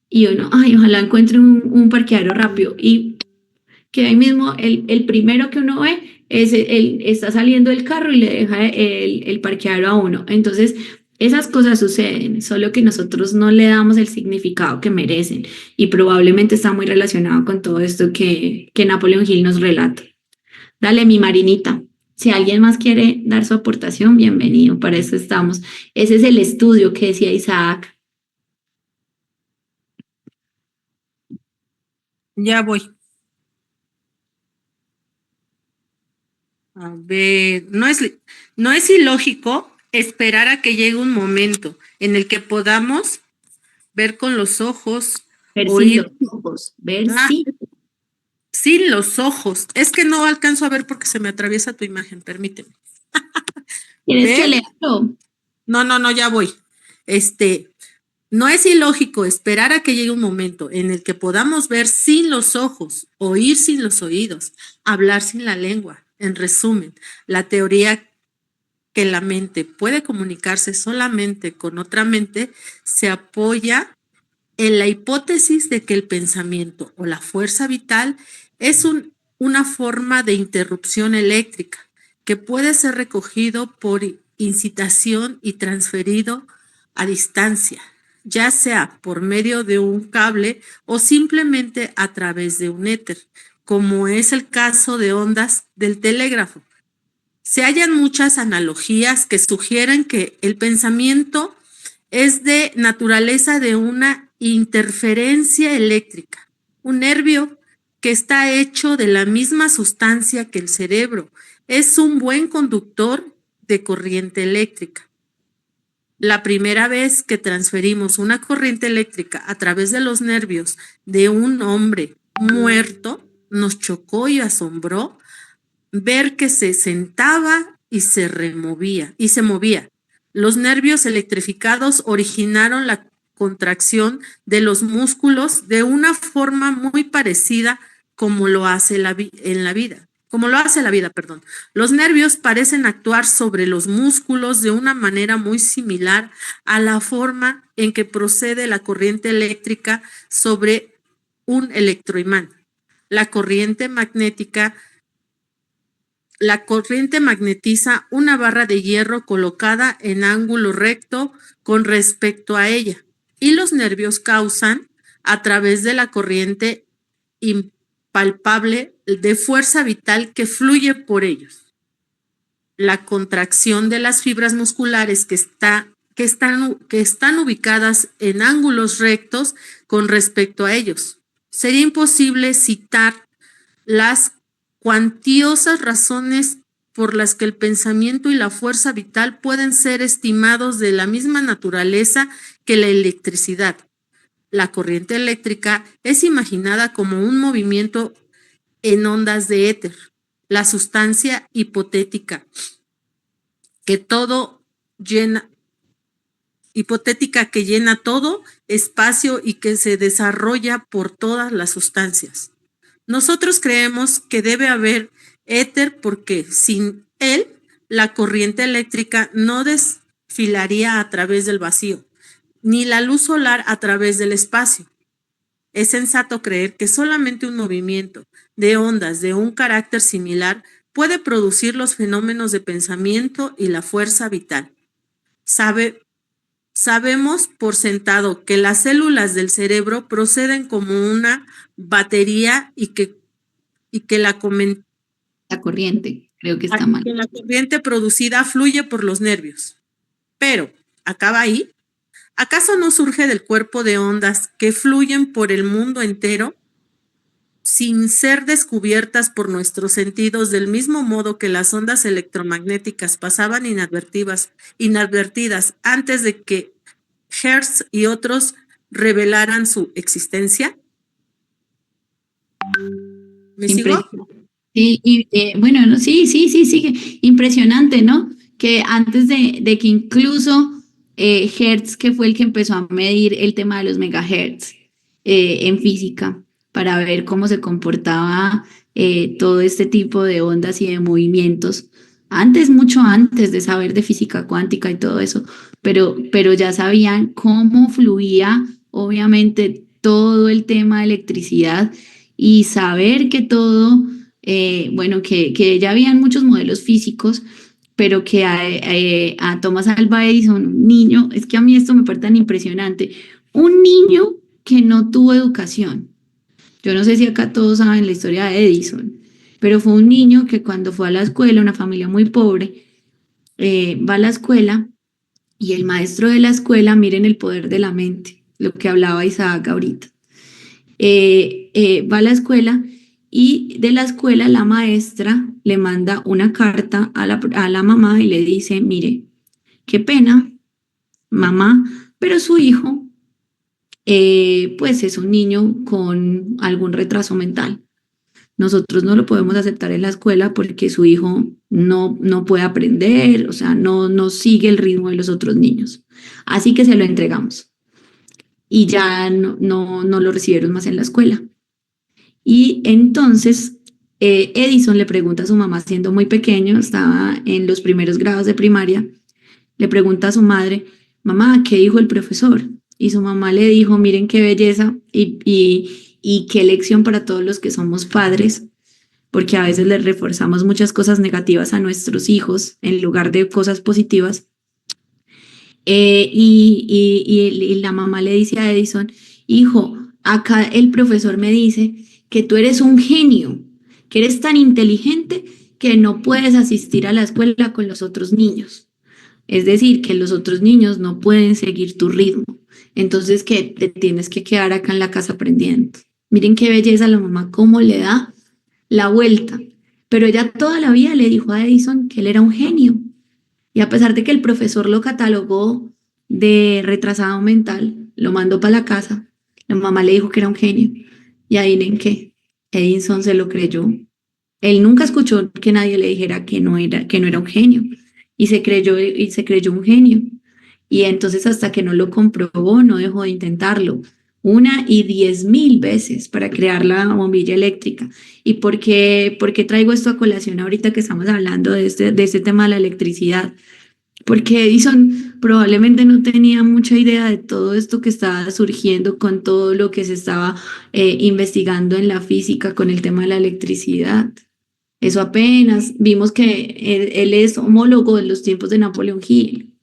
y uno, ay, ojalá encuentre un parqueadero rápido, y que ahí mismo el primero que uno ve está saliendo del carro y le deja el parqueadero a uno. Entonces, Esas cosas suceden, solo que nosotros no le damos el significado que merecen y probablemente está muy relacionado con todo esto que Napoleón Hill nos relata. Dale, mi Marinita. Si alguien más quiere dar su aportación, bienvenido, para eso estamos. Ese es el estudio que decía Isaac. Ya voy. A ver, no es ilógico esperar a que llegue un momento en el que podamos ver con los ojos, Ver sin oír los ojos, ver Ah. sí. sin los ojos. Es que no alcanzo a ver porque se me atraviesa tu imagen, permíteme. Tienes que ¿Ves? leerlo. No, ya voy. No es ilógico esperar a que llegue un momento en el que podamos ver sin los ojos, oír sin los oídos, hablar sin la lengua. En resumen, la teoría que la mente puede comunicarse solamente con otra mente se apoya en la hipótesis de que el pensamiento o la fuerza vital es una forma de interrupción eléctrica que puede ser recogido por incitación y transferido a distancia, ya sea por medio de un cable o simplemente a través de un éter, como es el caso de ondas del telégrafo. Se hallan muchas analogías que sugieren que el pensamiento es de naturaleza de una interferencia eléctrica, un nervio que está hecho de la misma sustancia que el cerebro. Es un buen conductor de corriente eléctrica. La primera vez que transferimos una corriente eléctrica a través de los nervios de un hombre muerto, nos chocó y asombró ver que se sentaba y se removía y se movía. Los nervios electrificados originaron la contracción de los músculos de una forma muy parecida como lo hace la vida. Como lo hace la vida, perdón. Los nervios parecen actuar sobre los músculos de una manera muy similar a la forma en que procede la corriente eléctrica sobre un electroimán. La corriente magnetiza una barra de hierro colocada en ángulo recto con respecto a ella y los nervios causan, a través de la corriente impalpable de fuerza vital que fluye por ellos, la contracción de las fibras musculares que están ubicadas en ángulos rectos con respecto a ellos. Sería imposible citar las cuantiosas razones por las que el pensamiento y la fuerza vital pueden ser estimados de la misma naturaleza que la electricidad. La corriente eléctrica es imaginada como un movimiento en ondas de éter, la sustancia hipotética que llena todo espacio y que se desarrolla por todas las sustancias. Nosotros creemos que debe haber éter porque sin él la corriente eléctrica no desfilaría a través del vacío, ni la luz solar a través del espacio. Es sensato creer que solamente un movimiento de ondas de un carácter similar puede producir los fenómenos de pensamiento y la fuerza vital. Sabemos por sentado que las células del cerebro proceden como una batería y que la corriente, creo que está mal. que la corriente producida fluye por los nervios. Pero, ¿acaba ahí? ¿Acaso no surge del cuerpo de ondas que fluyen por el mundo entero sin ser descubiertas por nuestros sentidos del mismo modo que las ondas electromagnéticas pasaban inadvertidas antes de que Hertz y otros revelaran su existencia? ¿Me sigo? Sí, bueno, no, sí, sigue. Impresionante, ¿no? Que antes de que incluso Hertz, que fue el que empezó a medir el tema de los megahertz en física, para ver cómo se comportaba todo este tipo de ondas y de movimientos, mucho antes de saber de física cuántica y todo eso, pero ya sabían cómo fluía, obviamente, todo el tema de electricidad y saber que todo, bueno, que ya habían muchos modelos físicos, pero que a Thomas Alva Edison, un niño, es que a mí esto me parece tan impresionante, un niño que no tuvo educación. Yo no sé si acá todos saben la historia de Edison, pero fue un niño que cuando fue a la escuela, una familia muy pobre, va a la escuela y el maestro de la escuela, miren el poder de la mente, lo que hablaba Isaac ahorita. Va a la escuela y de la escuela la maestra le manda una carta a la mamá y le dice, mire, qué pena, mamá, pero su hijo pues es un niño con algún retraso mental. Nosotros no lo podemos aceptar en la escuela porque su hijo no puede aprender, o sea, no sigue el ritmo de los otros niños. Así que se lo entregamos y ya no lo recibieron más en la escuela. Y entonces Edison le pregunta a su mamá, siendo muy pequeño, estaba en los primeros grados de primaria, le pregunta a su madre, mamá, ¿qué dijo el profesor? Y su mamá le dijo, miren qué belleza y qué lección para todos los que somos padres, porque a veces les reforzamos muchas cosas negativas a nuestros hijos en lugar de cosas positivas. Y la mamá le dice a Edison, hijo, acá el profesor me dice que tú eres un genio, que eres tan inteligente que no puedes asistir a la escuela con los otros niños. Es decir, que los otros niños no pueden seguir tu ritmo. Entonces, que te tienes que quedar acá en la casa aprendiendo. Miren qué belleza la mamá, cómo le da la vuelta. Pero ella toda la vida le dijo a Edison que él era un genio. Y a pesar de que el profesor lo catalogó de retrasado mental, lo mandó para la casa, la mamá le dijo que era un genio. Y adivinen qué, Edison se lo creyó. Él nunca escuchó que nadie le dijera que no era un genio y se creyó un genio. Y entonces hasta que no lo comprobó, no dejó de intentarlo. 1 y 10.000 veces para crear la bombilla eléctrica. ¿Y por qué traigo esto a colación ahorita que estamos hablando de este tema de la electricidad? Porque Edison probablemente no tenía mucha idea de todo esto que estaba surgiendo con todo lo que se estaba investigando en la física con el tema de la electricidad. Eso apenas vimos que él es homólogo de los tiempos de Napoleón Hill.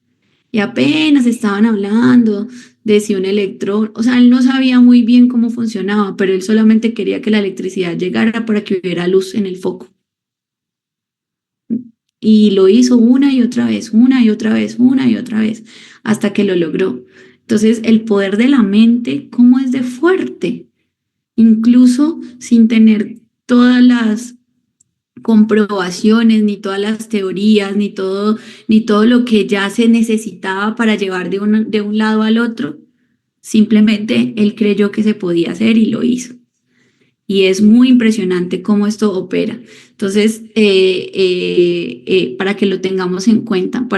Y apenas estaban hablando de si un electrón, o sea, él no sabía muy bien cómo funcionaba, pero él solamente quería que la electricidad llegara para que hubiera luz en el foco. Y lo hizo una y otra vez, una y otra vez, una y otra vez, hasta que lo logró. Entonces, el poder de la mente, ¿cómo es de fuerte? Incluso sin tener todas las comprobaciones, ni todas las teorías, ni todo lo que ya se necesitaba para llevar de un lado al otro. Simplemente él creyó que se podía hacer y lo hizo. Y es muy impresionante cómo esto opera. Entonces, para que lo tengamos en cuenta,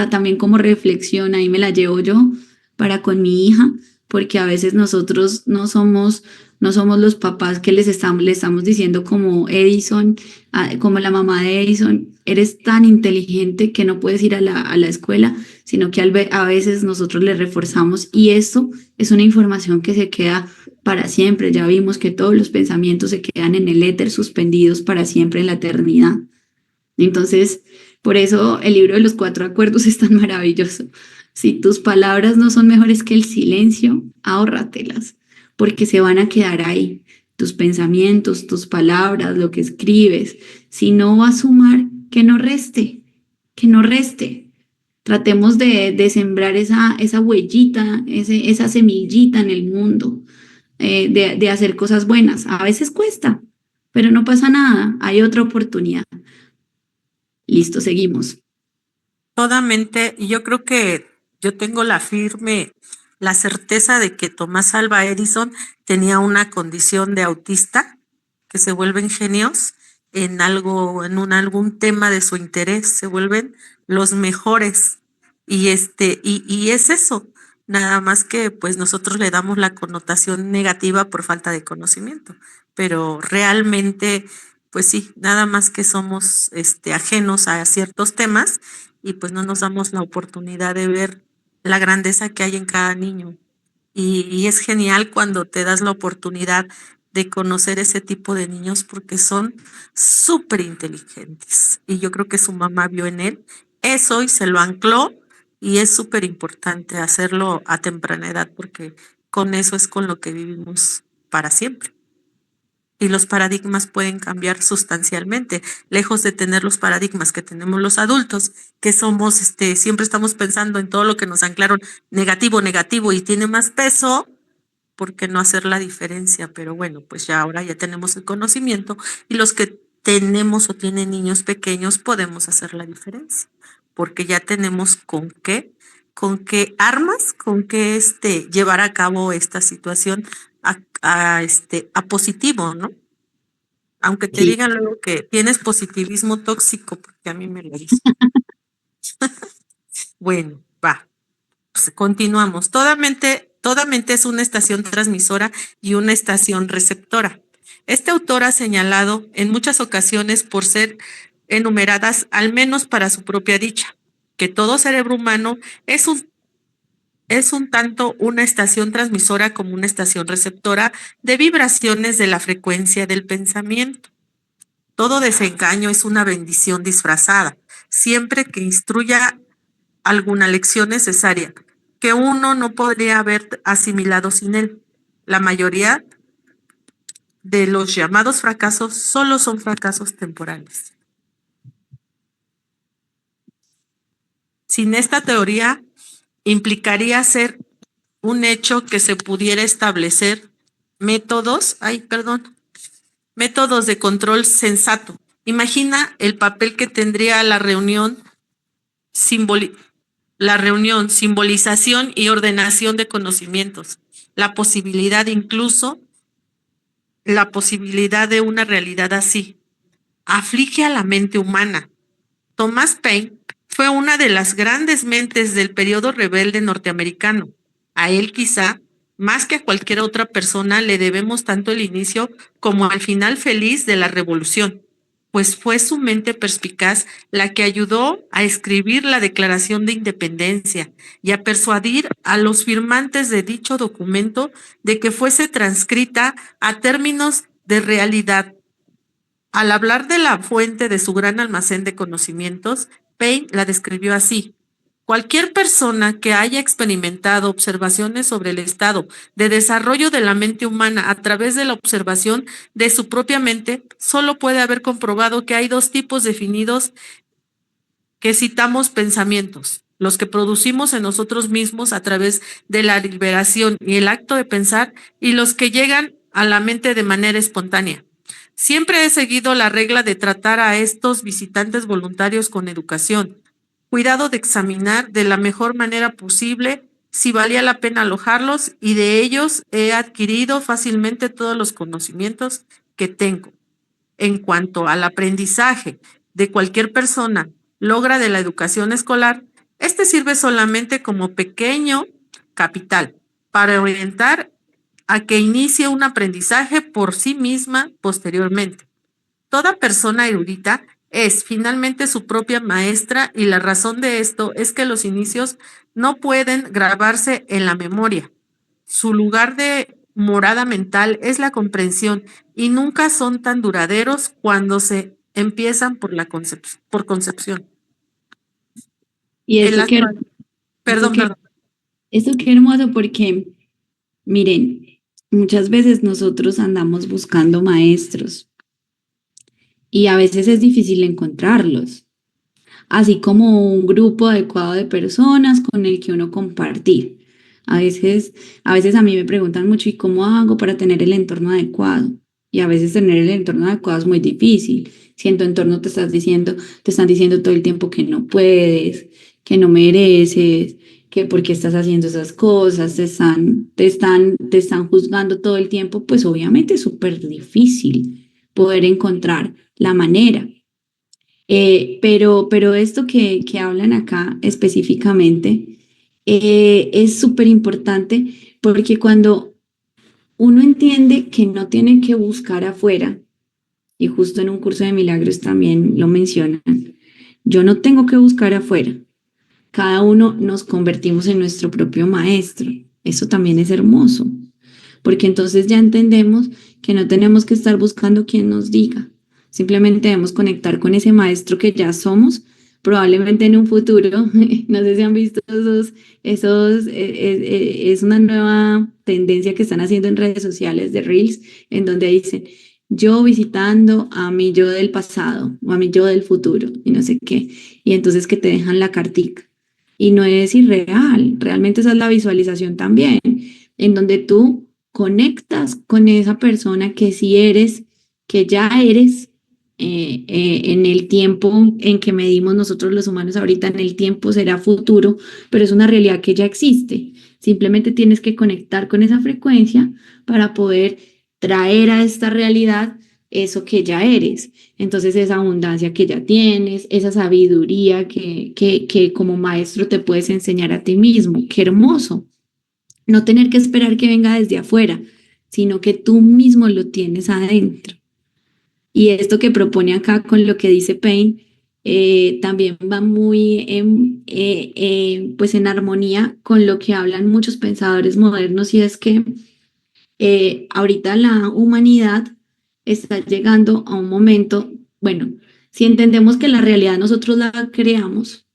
también como reflexión, ahí me la llevo yo para con mi hija, porque a veces nosotros no somos los papás que le estamos diciendo como Edison, como la mamá de Edison, eres tan inteligente que no puedes ir a la escuela, sino que a veces nosotros le reforzamos y esto es una información que se queda para siempre. Ya vimos que todos los pensamientos se quedan en el éter suspendidos para siempre en la eternidad. Entonces, por eso el libro de los 4 acuerdos es tan maravilloso. Si tus palabras no son mejores que el silencio, ahórratelas, porque se van a quedar ahí. Tus pensamientos, tus palabras, lo que escribes. Si no va a sumar, que no reste, que no reste. Tratemos de sembrar esa huellita, esa semillita en el mundo, de hacer cosas buenas. A veces cuesta, pero no pasa nada, hay otra oportunidad. Listo, seguimos. Totalmente, y yo creo que yo tengo la certeza de que Tomás Alva Edison tenía una condición de autista, que se vuelven genios en algún tema de su interés, se vuelven los mejores. Y es eso, nada más que pues nosotros le damos la connotación negativa por falta de conocimiento, pero realmente, pues sí, nada más que somos ajenos a ciertos temas y pues no nos damos la oportunidad de ver la grandeza que hay en cada niño. Y es genial cuando te das la oportunidad de conocer ese tipo de niños porque son súper inteligentes. Y yo creo que su mamá vio en él eso y se lo ancló, y es súper importante hacerlo a temprana edad porque con eso es con lo que vivimos para siempre. Y los paradigmas pueden cambiar sustancialmente, lejos de tener los paradigmas que tenemos los adultos, que somos, siempre estamos pensando en todo lo que nos anclaron negativo, negativo y tiene más peso. ¿Por qué no hacer la diferencia? Pero bueno, pues ya ahora ya tenemos el conocimiento y los que tenemos o tienen niños pequeños podemos hacer la diferencia, porque ya tenemos con qué armas, con qué llevar a cabo esta situación a positivo, ¿no? Aunque te Sí. digan luego que tienes positivismo tóxico, porque a mí me lo dicen. Bueno, va. Pues continuamos. Toda mente es una estación transmisora y una estación receptora. Este autor ha señalado en muchas ocasiones por ser enumeradas, al menos para su propia dicha, que todo cerebro humano es un tanto una estación transmisora como una estación receptora de vibraciones de la frecuencia del pensamiento. Todo desengaño es una bendición disfrazada, siempre que instruya alguna lección necesaria que uno no podría haber asimilado sin él. La mayoría de los llamados fracasos solo son fracasos temporales. Sin esta teoría, implicaría ser un hecho que se pudiera establecer métodos de control sensato. Imagina el papel que tendría la reunión, simbolización y ordenación de conocimientos, la posibilidad de una realidad así. Aflige a la mente humana. Thomas Paine fue una de las grandes mentes del periodo rebelde norteamericano. A él quizá, más que a cualquier otra persona, le debemos tanto el inicio como al final feliz de la revolución, pues fue su mente perspicaz la que ayudó a escribir la Declaración de Independencia y a persuadir a los firmantes de dicho documento de que fuese transcrita a términos de realidad. Al hablar de la fuente de su gran almacén de conocimientos, Paine la describió así: cualquier persona que haya experimentado observaciones sobre el estado de desarrollo de la mente humana a través de la observación de su propia mente, solo puede haber comprobado que hay dos tipos definidos que citamos pensamientos: los que producimos en nosotros mismos a través de la liberación y el acto de pensar, y los que llegan a la mente de manera espontánea. Siempre he seguido la regla de tratar a estos visitantes voluntarios con educación, cuidado de examinar de la mejor manera posible si valía la pena alojarlos, y de ellos he adquirido fácilmente todos los conocimientos que tengo. En cuanto al aprendizaje de cualquier persona logra de la educación escolar, este sirve solamente como pequeño capital para orientar a que inicie un aprendizaje por sí misma posteriormente. Toda persona erudita es finalmente su propia maestra, y la razón de esto es que los inicios no pueden grabarse en la memoria. Su lugar de morada mental es la comprensión, y nunca son tan duraderos cuando se empiezan por concepción. Y En eso las- que, eso Perdón, que, perdón. eso qué hermoso porque, miren, muchas veces nosotros andamos buscando maestros y a veces es difícil encontrarlos, así como un grupo adecuado de personas con el que uno compartir. A veces, a veces a mí me preguntan mucho, ¿y cómo hago para tener el entorno adecuado? Y a veces tener el entorno adecuado es muy difícil. Si en tu entorno te están diciendo todo el tiempo que no puedes, que no mereces, que por qué estás haciendo esas cosas, te están juzgando todo el tiempo, pues obviamente es súper difícil poder encontrar la manera. Pero esto que hablan acá específicamente es súper importante porque cuando uno entiende que no tiene que buscar afuera, y justo en un curso de milagros también lo mencionan, yo no tengo que buscar afuera, cada uno nos convertimos en nuestro propio maestro. Eso también es hermoso, porque entonces ya entendemos que no tenemos que estar buscando quien nos diga, simplemente debemos conectar con ese maestro que ya somos probablemente en un futuro, no sé si han visto es una nueva tendencia que están haciendo en redes sociales de Reels, en donde dicen, yo visitando a mi yo del pasado o a mi yo del futuro y no sé qué, y entonces que te dejan la cartica. Y no es irreal, realmente esa es la visualización también, en donde tú conectas con esa persona que sí eres, que ya eres, en el tiempo en que medimos nosotros los humanos ahorita, en el tiempo será futuro, pero es una realidad que ya existe. Simplemente tienes que conectar con esa frecuencia para poder traer a esta realidad eso que ya eres. Entonces esa abundancia que ya tienes, esa sabiduría que como maestro te puedes enseñar a ti mismo. Qué hermoso. No tener que esperar que venga desde afuera, sino que tú mismo lo tienes adentro. Y esto que propone acá con lo que dice Payne, también va muy pues en armonía con lo que hablan muchos pensadores modernos, y es que ahorita la humanidad está llegando a un momento, bueno, si entendemos que la realidad nosotros la creamos,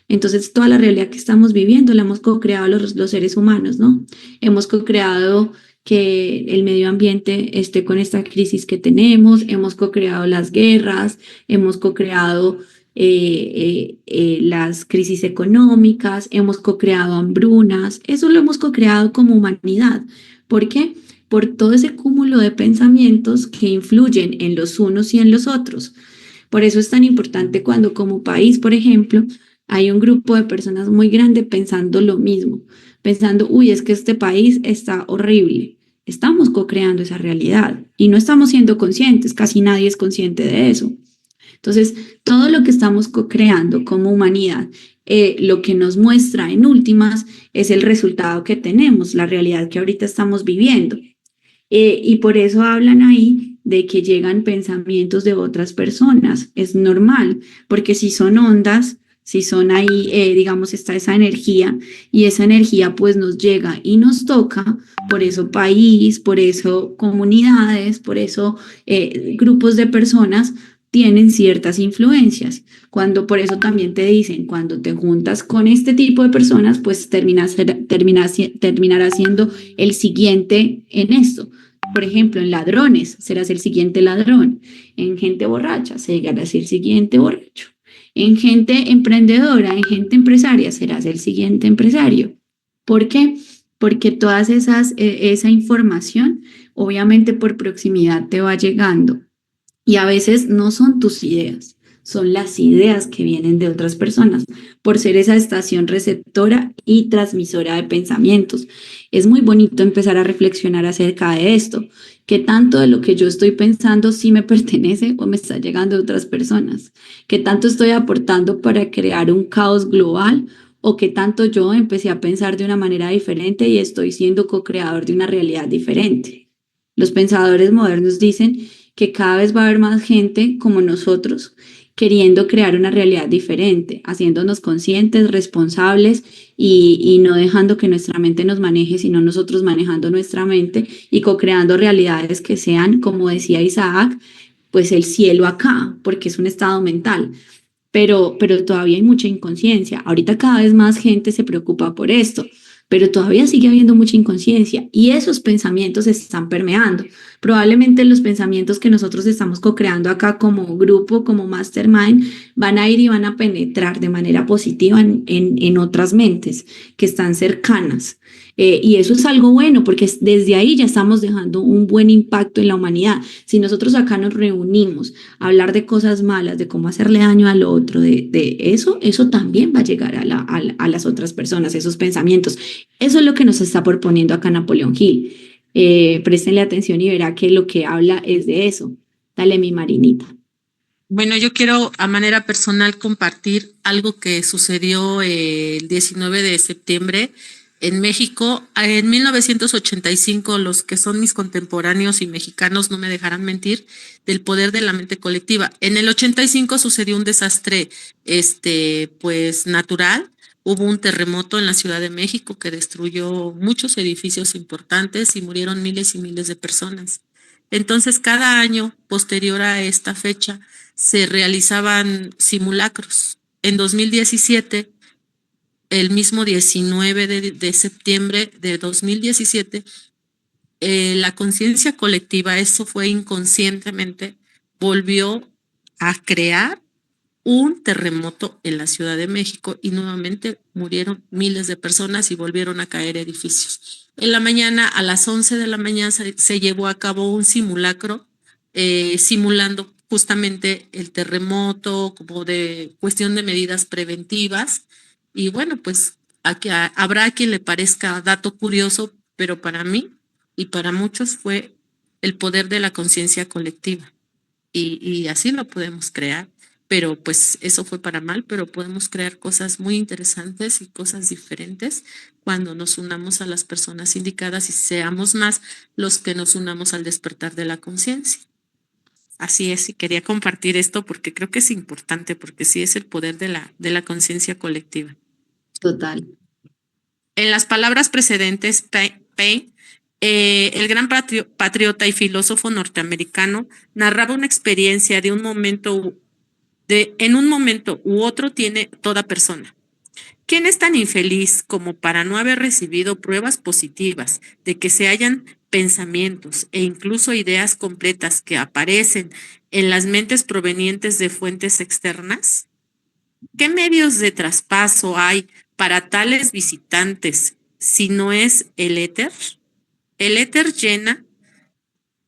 entonces toda la realidad que estamos viviendo la hemos co-creado los seres humanos, ¿no? Hemos co-creado que el medio ambiente esté con esta crisis que tenemos, hemos co-creado las guerras, hemos co-creado las crisis económicas, hemos co-creado hambrunas, eso lo hemos co-creado como humanidad. ¿Por qué? Por todo ese cúmulo de pensamientos que influyen en los unos y en los otros. Por eso es tan importante cuando como país, por ejemplo, hay un grupo de personas muy grande pensando lo mismo, pensando, uy, es que este país está horrible. Estamos co-creando esa realidad y no estamos siendo conscientes, casi nadie es consciente de eso. Entonces, todo lo que estamos co-creando como humanidad, lo que nos muestra en últimas es el resultado que tenemos, la realidad que ahorita estamos viviendo. Y por eso hablan ahí de que llegan pensamientos de otras personas. Es normal, porque si son ondas, si son ahí, digamos, está esa energía, y esa energía pues nos llega y nos toca, por eso país, por eso comunidades, por eso grupos de personas tienen ciertas influencias. Cuando por eso también te dicen, cuando te juntas con este tipo de personas, pues terminarás siendo el siguiente en esto. Por ejemplo, en ladrones serás el siguiente ladrón, en gente borracha serás el siguiente borracho, en gente emprendedora, en gente empresaria serás el siguiente empresario. ¿Por qué? Porque todas esa información, obviamente por proximidad te va llegando, y a veces no son tus ideas, son las ideas que vienen de otras personas, por ser esa estación receptora y transmisora de pensamientos. Es muy bonito empezar a reflexionar acerca de esto, qué tanto de lo que yo estoy pensando sí me pertenece o me está llegando de otras personas, qué tanto estoy aportando para crear un caos global, o qué tanto yo empecé a pensar de una manera diferente y estoy siendo co-creador de una realidad diferente. Los pensadores modernos dicen que cada vez va a haber más gente como nosotros queriendo crear una realidad diferente, haciéndonos conscientes, responsables, y no dejando que nuestra mente nos maneje, sino nosotros manejando nuestra mente y co-creando realidades que sean, como decía Isaac, pues el cielo acá, porque es un estado mental. Pero todavía hay mucha inconsciencia. Ahorita cada vez más gente se preocupa por esto, pero todavía sigue habiendo mucha inconsciencia y esos pensamientos se están permeando. Probablemente los pensamientos que nosotros estamos co-creando acá como grupo, como mastermind, van a ir y van a penetrar de manera positiva en otras mentes que están cercanas. Y eso es algo bueno porque desde ahí ya estamos dejando un buen impacto en la humanidad. Si nosotros acá nos reunimos a hablar de cosas malas, de cómo hacerle daño al otro, de eso también va a llegar a las otras personas, esos pensamientos. Eso es lo que nos está proponiendo acá Napoleón Hill. Préstenle atención y verá que lo que habla es de eso. Dale, mi Marinita. Bueno, yo quiero a manera personal compartir algo que sucedió el 19 de septiembre en México. En 1985, los que son mis contemporáneos y mexicanos no me dejarán mentir, del poder de la mente colectiva. En el 85 sucedió un desastre, pues natural. Hubo un terremoto en la Ciudad de México que destruyó muchos edificios importantes y murieron miles y miles de personas. Entonces, cada año posterior a esta fecha se realizaban simulacros en 2017, el mismo 19 de septiembre de 2017, la conciencia colectiva, eso fue inconscientemente, volvió a crear un terremoto en la Ciudad de México y nuevamente murieron miles de personas y volvieron a caer edificios. En la mañana, a las 11 de la mañana, se llevó a cabo un simulacro simulando justamente el terremoto, como de cuestión de medidas preventivas. Y bueno, pues habrá quien le parezca dato curioso, pero para mí y para muchos fue el poder de la conciencia colectiva. Y así lo podemos crear, pero pues eso fue para mal, pero podemos crear cosas muy interesantes y cosas diferentes cuando nos unamos a las personas indicadas y seamos más los que nos unamos al despertar de la conciencia. Así es, y quería compartir esto porque creo que es importante, porque sí es el poder de la conciencia colectiva. Total. En las palabras precedentes, Paine, el gran patriota y filósofo norteamericano, narraba una experiencia de un momento, en un momento u otro tiene toda persona. ¿Quién es tan infeliz como para no haber recibido pruebas positivas de que se hallan pensamientos e incluso ideas completas que aparecen en las mentes provenientes de fuentes externas? ¿Qué medios de traspaso hay para tales visitantes si no es el éter? El éter llena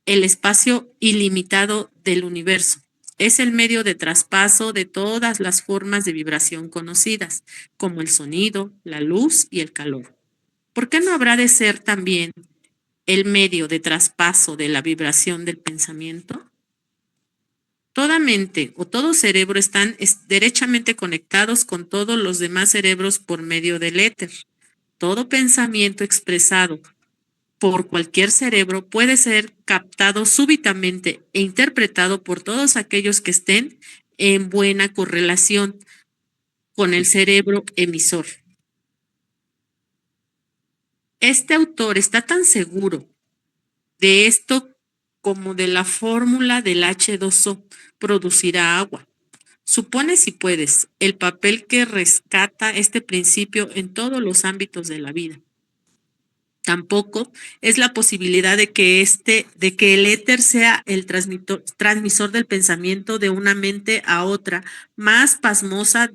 el espacio ilimitado del universo. Es el medio de traspaso de todas las formas de vibración conocidas, como el sonido, la luz y el calor. ¿Por qué no habrá de ser también el medio de traspaso de la vibración del pensamiento? Toda mente o todo cerebro están derechamente conectados con todos los demás cerebros por medio del éter. Todo pensamiento expresado por cualquier cerebro puede ser captado súbitamente e interpretado por todos aquellos que estén en buena correlación con el cerebro emisor. Este autor está tan seguro de esto como de la fórmula del H2O, producirá agua. Supone, si puedes, el papel que rescata este principio en todos los ámbitos de la vida. Tampoco es la posibilidad de que el éter sea el transmisor del pensamiento de una mente a otra, más pasmosa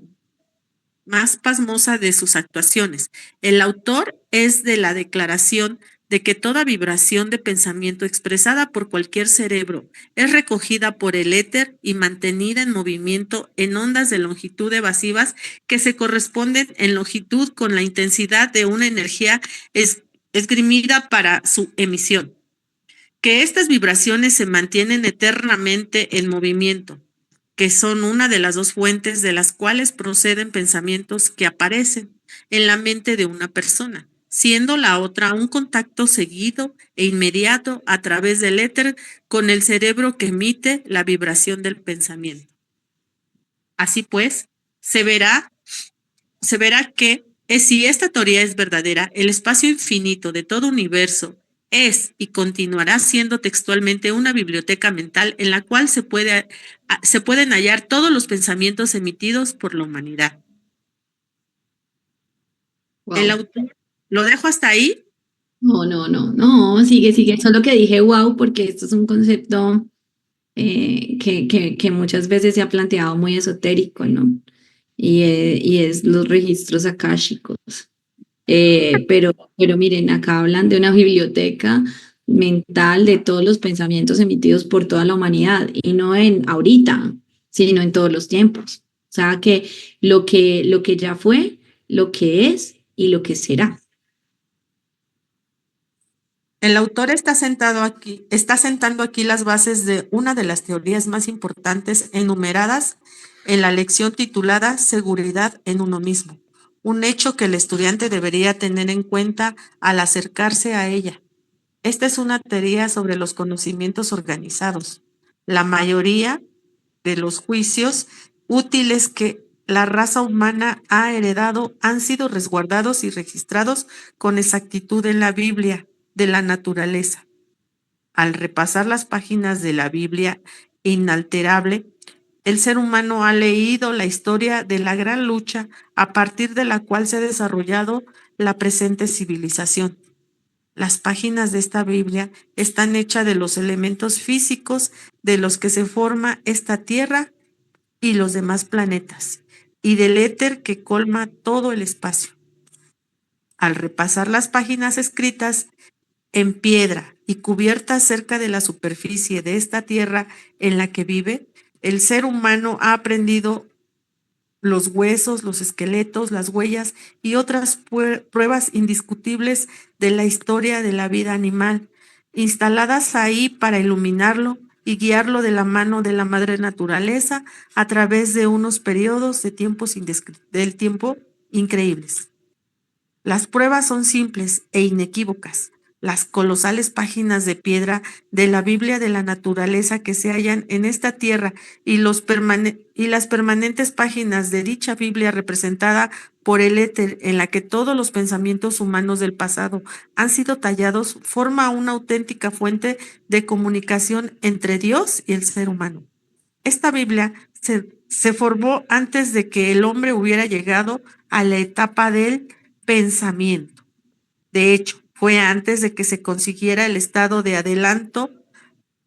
de sus actuaciones. El autor es de la declaración de que toda vibración de pensamiento expresada por cualquier cerebro es recogida por el éter y mantenida en movimiento en ondas de longitud evasivas que se corresponden en longitud con la intensidad de una energía esgrimida para su emisión. Que estas vibraciones se mantienen eternamente en movimiento, que son una de las dos fuentes de las cuales proceden pensamientos que aparecen en la mente de una persona, siendo la otra un contacto seguido e inmediato a través del éter con el cerebro que emite la vibración del pensamiento. Así pues, se verá que si esta teoría es verdadera, el espacio infinito de todo universo es y continuará siendo textualmente una biblioteca mental en la cual se pueden hallar todos los pensamientos emitidos por la humanidad. Wow. El autor, ¿lo dejo hasta ahí? No, sigue. Solo que dije wow porque esto es un concepto que muchas veces se ha planteado muy esotérico, ¿no? Y es los registros akáshicos. Pero miren, acá hablan de una biblioteca mental de todos los pensamientos emitidos por toda la humanidad y no en ahorita, sino en todos los tiempos. O sea que lo que ya fue, lo que es y lo que será. El autor está sentando aquí las bases de una de las teorías más importantes enumeradas en la lección titulada Seguridad en uno mismo, un hecho que el estudiante debería tener en cuenta al acercarse a ella. Esta es una teoría sobre los conocimientos organizados. La mayoría de los juicios útiles que la raza humana ha heredado han sido resguardados y registrados con exactitud en la Biblia de la naturaleza. Al repasar las páginas de la Biblia inalterable, el ser humano ha leído la historia de la gran lucha a partir de la cual se ha desarrollado la presente civilización. Las páginas de esta Biblia están hechas de los elementos físicos de los que se forma esta Tierra y los demás planetas, y del éter que colma todo el espacio. Al repasar las páginas escritas en piedra y cubiertas cerca de la superficie de esta tierra en la que vive, el ser humano ha aprendido los huesos, los esqueletos, las huellas y otras pruebas indiscutibles de la historia de la vida animal, instaladas ahí para iluminarlo y guiarlo de la mano de la madre naturaleza a través de unos periodos de del tiempo increíbles. Las pruebas son simples e inequívocas. Las colosales páginas de piedra de la Biblia de la naturaleza que se hallan en esta tierra y las permanentes páginas de dicha Biblia representada por el éter en la que todos los pensamientos humanos del pasado han sido tallados forma una auténtica fuente de comunicación entre Dios y el ser humano. Esta Biblia se formó antes de que el hombre hubiera llegado a la etapa del pensamiento. De hecho, fue antes de que se consiguiera el estado de adelanto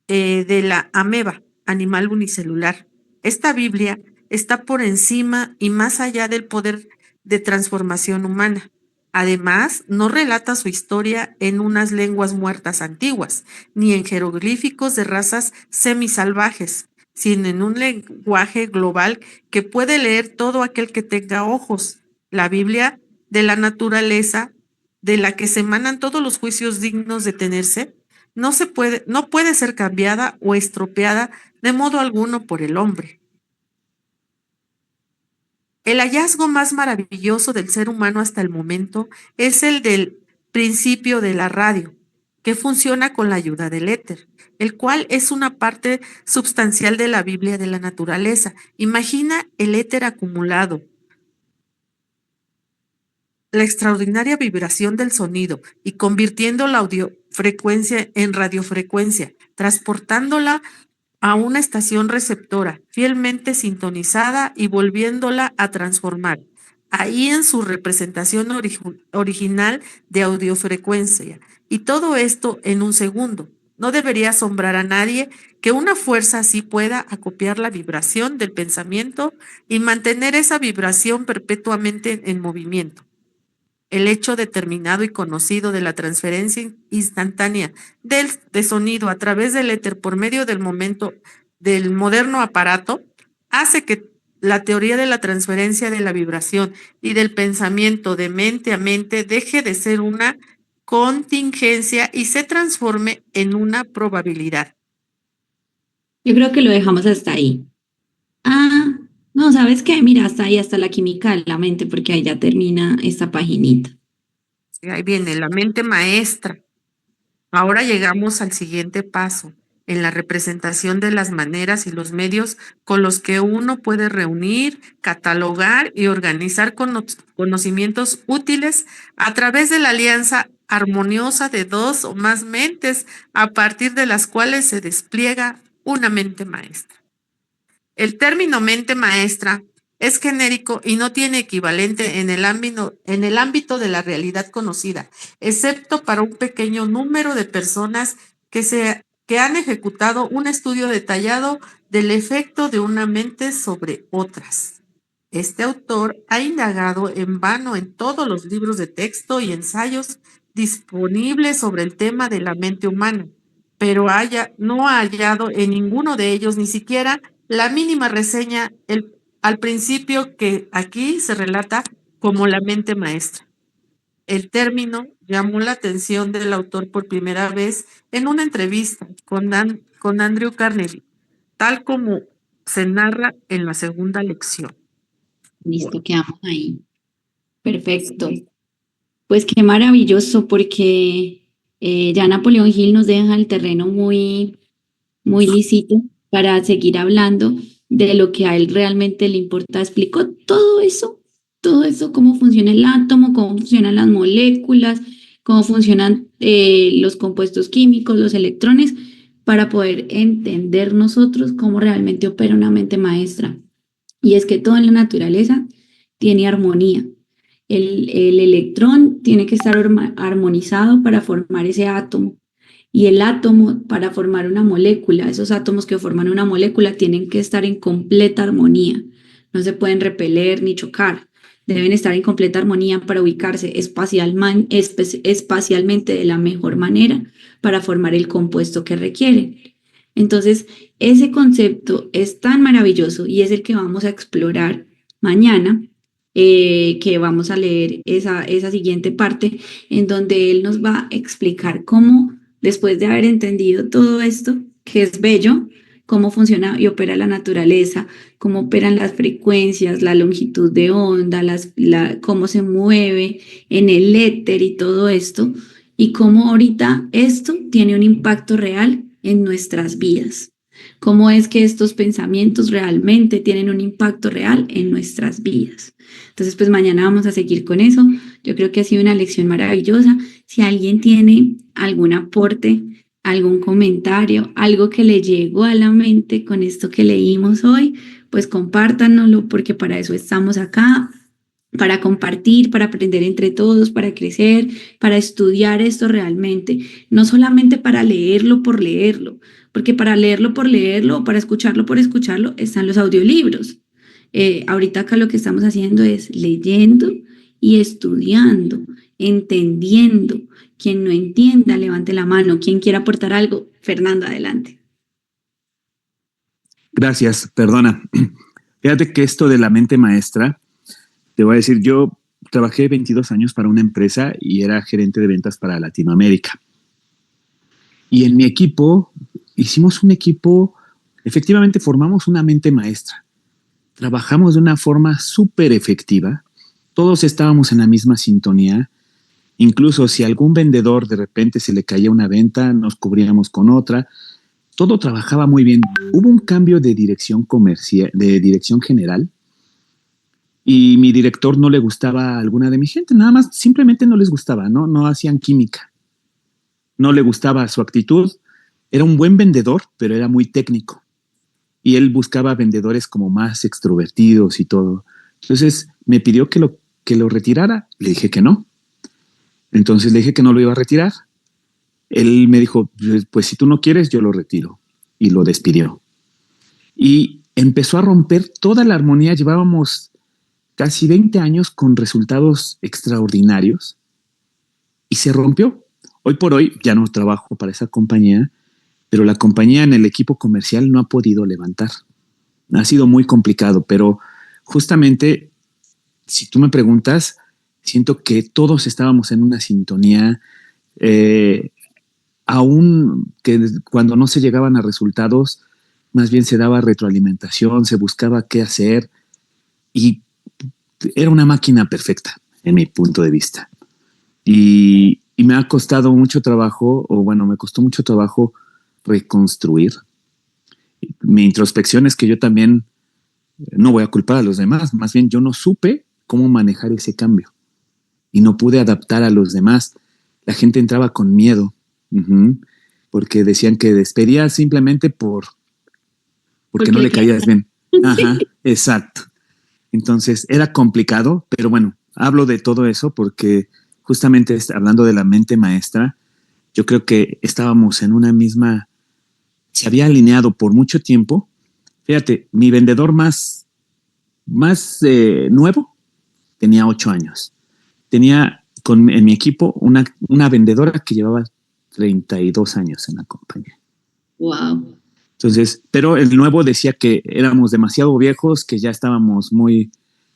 de la ameba, animal unicelular. Esta Biblia está por encima y más allá del poder de transformación humana. Además, no relata su historia en unas lenguas muertas antiguas, ni en jeroglíficos de razas semisalvajes, sino en un lenguaje global que puede leer todo aquel que tenga ojos. La Biblia de la naturaleza, de la que se emanan todos los juicios dignos de tenerse, no puede ser cambiada o estropeada de modo alguno por el hombre. El hallazgo más maravilloso del ser humano hasta el momento es el del principio de la radio, que funciona con la ayuda del éter, el cual es una parte sustancial de la Biblia de la naturaleza. Imagina el éter acumulado, la extraordinaria vibración del sonido y convirtiendo la audiofrecuencia en radiofrecuencia, transportándola a una estación receptora fielmente sintonizada y volviéndola a transformar, ahí en su representación original de audiofrecuencia. Y todo esto en un segundo. No debería asombrar a nadie que una fuerza así pueda acopiar la vibración del pensamiento y mantener esa vibración perpetuamente en movimiento. El hecho determinado y conocido de la transferencia instantánea de sonido a través del éter por medio del moderno aparato hace que la teoría de la transferencia de la vibración y del pensamiento de mente a mente deje de ser una contingencia y se transforme en una probabilidad. Yo creo que lo dejamos hasta ahí. Ah, no, ¿sabes qué? Mira, hasta ahí, hasta la química de la mente, porque ahí ya termina esta paginita. Ahí viene la mente maestra. Ahora llegamos al siguiente paso, en la representación de las maneras y los medios con los que uno puede reunir, catalogar y organizar conocimientos útiles a través de la alianza armoniosa de dos o más mentes, a partir de las cuales se despliega una mente maestra. El término mente maestra es genérico y no tiene equivalente en el ámbito de la realidad conocida, excepto para un pequeño número de personas que han ejecutado un estudio detallado del efecto de una mente sobre otras. Este autor ha indagado en vano en todos los libros de texto y ensayos disponibles sobre el tema de la mente humana, pero no ha hallado en ninguno de ellos ni siquiera la mínima reseña al principio que aquí se relata como la mente maestra. El término llamó la atención del autor por primera vez en una entrevista con Andrew Carnegie, tal como se narra en la segunda lección. Listo, quedamos ahí. Perfecto. Pues qué maravilloso, porque ya Napoleón Hill nos deja el terreno muy, muy lícito para seguir hablando de lo que a él realmente le importa. Explicó todo eso, cómo funciona el átomo, cómo funcionan las moléculas, cómo funcionan los compuestos químicos, los electrones, para poder entender nosotros cómo realmente opera una mente maestra. Y es que todo en la naturaleza tiene armonía. El electrón tiene que estar armonizado para formar ese átomo. Y el átomo para formar una molécula, esos átomos que forman una molécula tienen que estar en completa armonía. No se pueden repeler ni chocar. Deben estar en completa armonía para ubicarse espacialmente de la mejor manera para formar el compuesto que requieren. Entonces, ese concepto es tan maravilloso y es el que vamos a explorar mañana, que vamos a leer esa siguiente parte en donde él nos va a explicar cómo, después de haber entendido todo esto, que es bello, cómo funciona y opera la naturaleza, cómo operan las frecuencias, la longitud de onda, cómo se mueve en el éter y todo esto, y cómo ahorita esto tiene un impacto real en nuestras vidas. Cómo es que estos pensamientos realmente tienen un impacto real en nuestras vidas. Entonces, pues mañana vamos a seguir con eso. Yo creo que ha sido una lección maravillosa. Si alguien tiene algún aporte, algún comentario, algo que le llegó a la mente con esto que leímos hoy, pues compártanoslo, porque para eso estamos acá, para compartir, para aprender entre todos, para crecer, para estudiar esto realmente, no solamente para leerlo por leerlo, porque para leerlo por leerlo o para escucharlo por escucharlo están los audiolibros. Ahorita acá lo que estamos haciendo es leyendo y estudiando, entendiendo. Quien no entienda, levante la mano. Quien quiera aportar algo, Fernando, adelante. Gracias, perdona. Fíjate que esto de la mente maestra, te voy a decir, yo trabajé 22 años para una empresa y era gerente de ventas para Latinoamérica. Y en mi equipo, hicimos un equipo, efectivamente formamos una mente maestra. Trabajamos de una forma súper efectiva. Todos estábamos en la misma sintonía. Incluso si a algún vendedor de repente se le caía una venta, nos cubríamos con otra. Todo trabajaba muy bien. Hubo un cambio de dirección comercial, de dirección general, y mi director no le gustaba a alguna de mi gente. Nada más, simplemente no les gustaba, no hacían química. No le gustaba su actitud. Era un buen vendedor, pero era muy técnico. Y él buscaba vendedores como más extrovertidos y todo. Entonces me pidió que lo retirara. Le dije que no. Entonces le dije que no lo iba a retirar. Él me dijo, pues si tú no quieres, yo lo retiro. Y lo despidió. Y empezó a romper toda la armonía. Llevábamos casi 20 años con resultados extraordinarios. Y se rompió. Hoy por hoy ya no trabajo para esa compañía, pero la compañía en el equipo comercial no ha podido levantar. Ha sido muy complicado, pero justamente, si tú me preguntas, siento que todos estábamos en una sintonía, aún que cuando no se llegaban a resultados, más bien se daba retroalimentación, se buscaba qué hacer y era una máquina perfecta en mi punto de vista. Y me ha costado mucho trabajo, o bueno, me costó mucho trabajo reconstruir. Mi introspección es que yo también no voy a culpar a los demás, más bien yo no supe cómo manejar ese cambio y no pude adaptar a los demás. La gente entraba con miedo, porque decían que despedía simplemente porque no le caías bien. Ajá, exacto. Entonces era complicado, pero bueno, hablo de todo eso porque justamente hablando de la mente maestra, yo creo que estábamos en una misma, se había alineado por mucho tiempo. Fíjate, mi vendedor más nuevo tenía 8 años. Tenía en mi equipo una vendedora que llevaba 32 años en la compañía. Wow. Entonces, pero el nuevo decía que éramos demasiado viejos, que ya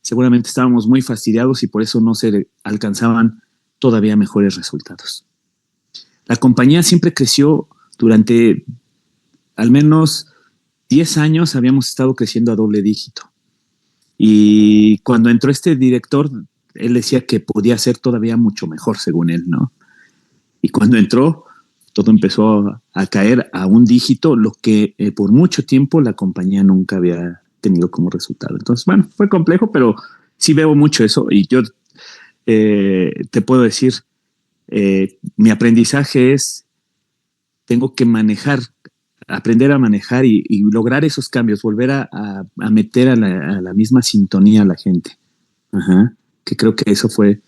seguramente estábamos muy fastidiados y por eso no se alcanzaban todavía mejores resultados. La compañía siempre creció durante al menos 10 años, habíamos estado creciendo a doble dígito. Y cuando entró este director, él decía que podía ser todavía mucho mejor, según él, ¿no? Y cuando entró, todo empezó a caer a un dígito, lo que por mucho tiempo la compañía nunca había tenido como resultado. Entonces, bueno, fue complejo, pero sí veo mucho eso. Y yo te puedo decir, mi aprendizaje es, tengo que manejar aprender a manejar y lograr esos cambios, volver a meter a la misma sintonía a la gente. Ajá. Que creo que esa fue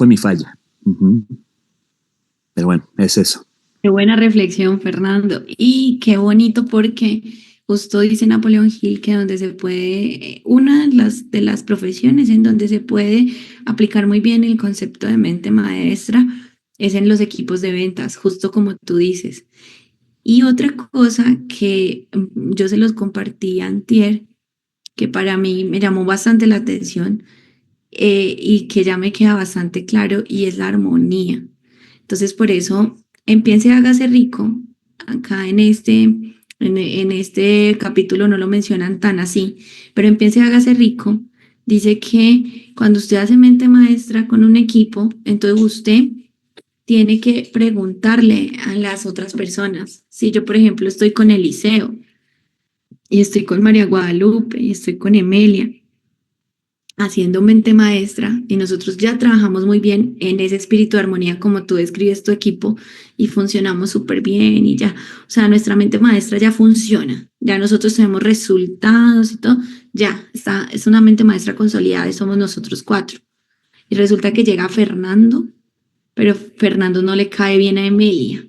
mi falla. Uh-huh. Pero bueno, es eso. Qué buena reflexión, Fernando. Y qué bonito porque justo dice Napoleón Hill que donde se puede, una de las profesiones en donde se puede aplicar muy bien el concepto de mente maestra es en los equipos de ventas, justo como tú dices. Y otra cosa que yo se los compartí antier, que para mí me llamó bastante la atención y que ya me queda bastante claro, y es la armonía. Entonces, por eso, empiece, hágase rico. Acá en este capítulo no lo mencionan tan así, pero empiece, hágase rico. Dice que cuando usted hace mente maestra con un equipo, entonces usted tiene que preguntarle a las otras personas. Si yo, por ejemplo, estoy con Eliseo y estoy con María Guadalupe y estoy con Emelia haciendo mente maestra y nosotros ya trabajamos muy bien en ese espíritu de armonía como tú describes tu equipo y funcionamos súper bien y ya, o sea, nuestra mente maestra ya funciona, ya nosotros tenemos resultados y todo, ya está, es una mente maestra consolidada y somos nosotros 4. Y resulta que llega Fernando, pero Fernando no le cae bien a Emilia.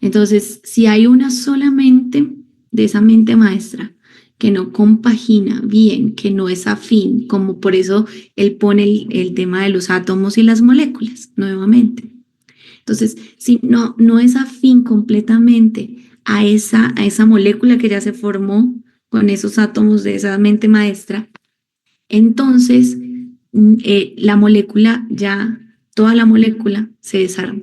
Entonces, si hay una sola mente de esa mente maestra que no compagina bien, que no es afín, como por eso él pone el tema de los átomos y las moléculas nuevamente. Entonces, si no es afín completamente a esa molécula que ya se formó con esos átomos de esa mente maestra, entonces la molécula ya, toda la molécula se desarma.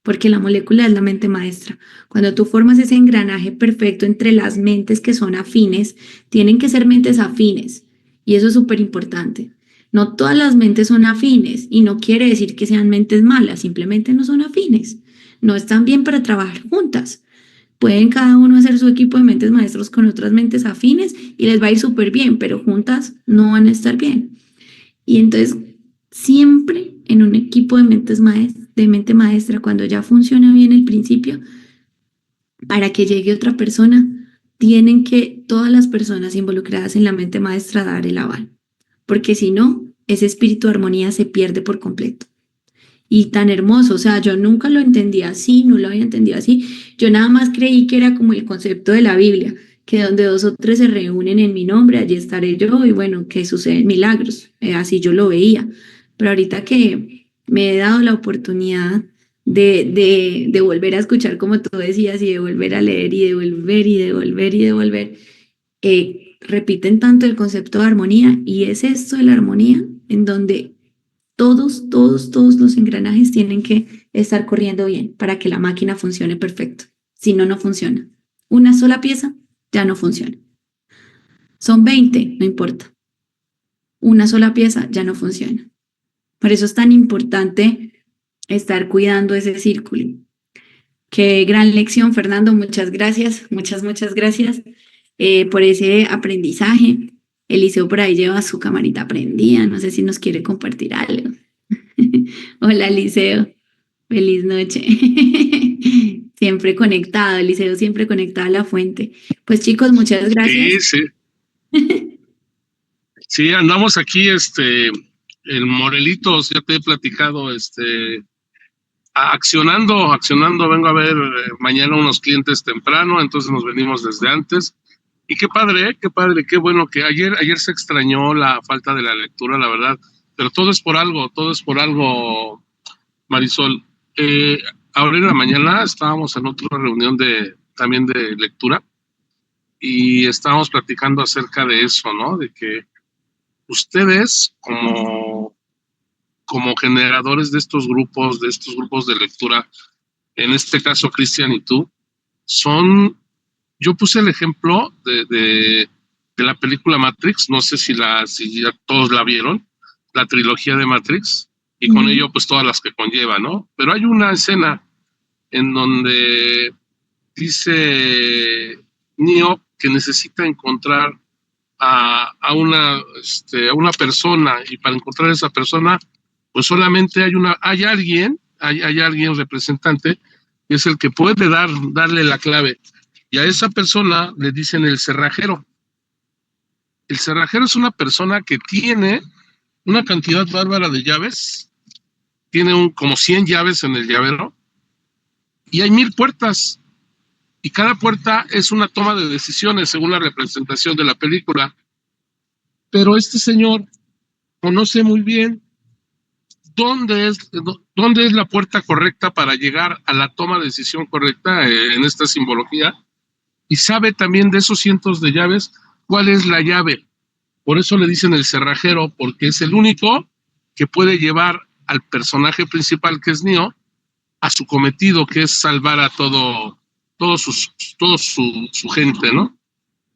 Porque la molécula es la mente maestra. Cuando tú formas ese engranaje perfecto entre las mentes que son afines, tienen que ser mentes afines. Y eso es súper importante. No todas las mentes son afines y no quiere decir que sean mentes malas, simplemente no son afines. No están bien para trabajar juntas. Pueden cada uno hacer su equipo de mentes maestros con otras mentes afines y les va a ir súper bien, pero juntas no van a estar bien. Y entonces, siempre en un equipo de mente maestra, cuando ya funciona bien el principio, para que llegue otra persona, tienen que todas las personas involucradas en la mente maestra dar el aval. Porque si no, ese espíritu de armonía se pierde por completo. Y tan hermoso, o sea, yo nunca lo entendí así, no lo había entendido así. Yo nada más creí que era como el concepto de la Biblia, que donde 2 o 3 se reúnen en mi nombre, allí estaré yo, y bueno, que suceden milagros, así yo lo veía. Pero ahorita que me he dado la oportunidad de volver a escuchar, como tú decías, y de volver a leer, y de volver, y de volver, y de volver, repiten tanto el concepto de armonía, y es esto de la armonía, en donde todos los engranajes tienen que estar corriendo bien para que la máquina funcione perfecto. Si no, no funciona. Una sola pieza ya no funciona. Son 20, no importa. Una sola pieza ya no funciona. Por eso es tan importante estar cuidando ese círculo. Qué gran lección, Fernando. Muchas gracias, muchas gracias por ese aprendizaje. Eliseo por ahí lleva su camarita prendida. No sé si nos quiere compartir algo. Hola, Eliseo. Feliz noche. Siempre conectado, Eliseo, siempre conectado a la fuente. Pues chicos, muchas gracias. Sí, sí. Sí, andamos aquí, el Morelitos, ya te he platicado, accionando, vengo a ver mañana unos clientes temprano, entonces nos venimos desde antes. Y qué padre, qué bueno que ayer se extrañó la falta de la lectura, la verdad, pero todo es por algo, Marisol. Ahora en la mañana estábamos en otra reunión también de lectura y estábamos platicando acerca de eso, ¿no? De que ustedes como generadores de estos grupos de lectura, en este caso Cristian y tú, yo puse el ejemplo de la película Matrix, no sé si ya todos la vieron, la trilogía de Matrix, y con ello pues todas las que conlleva, ¿no? Pero hay una escena en donde dice Neo que necesita encontrar a una persona, y para encontrar a esa persona pues solamente hay alguien representante, que es el que puede darle la clave. Y a esa persona le dicen el cerrajero. El cerrajero es una persona que tiene una cantidad bárbara de llaves, tiene como 100 llaves en el llavero, y hay 1000 puertas, y cada puerta es una toma de decisiones según la representación de la película. Pero este señor conoce muy bien dónde es la puerta correcta para llegar a la toma de decisión correcta en esta simbología, y sabe también de esos cientos de llaves cuál es la llave. Por eso le dicen el cerrajero, porque es el único que puede llevar al personaje principal, que es Neo, a su cometido, que es salvar a todo su gente, ¿no?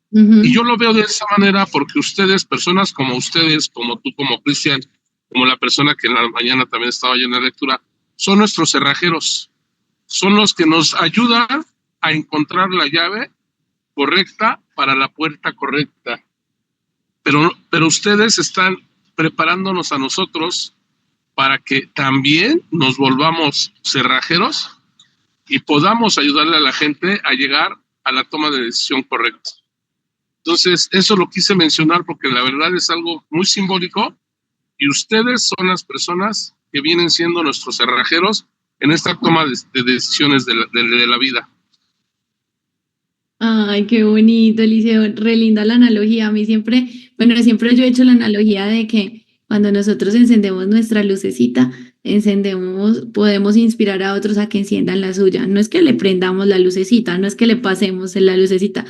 Ujú. Y yo lo veo de esa manera porque ustedes, personas como ustedes, como tú, como Cristian, como la persona que en la mañana también estaba yo en la lectura, son nuestros cerrajeros, son los que nos ayudan a encontrar la llave correcta para la puerta correcta. Pero ustedes están preparándonos a nosotros para que también nos volvamos cerrajeros y podamos ayudarle a la gente a llegar a la toma de decisión correcta. Entonces, eso lo quise mencionar porque la verdad es algo muy simbólico y ustedes son las personas que vienen siendo nuestros cerrajeros en esta toma de decisiones de la vida. Ay, qué bonito, Eliseo, re linda la analogía. A mí siempre, bueno, siempre yo he hecho la analogía de que cuando nosotros encendemos nuestra lucecita, podemos inspirar a otros a que enciendan la suya. No es que le prendamos la lucecita, no es que le pasemos la lucecita,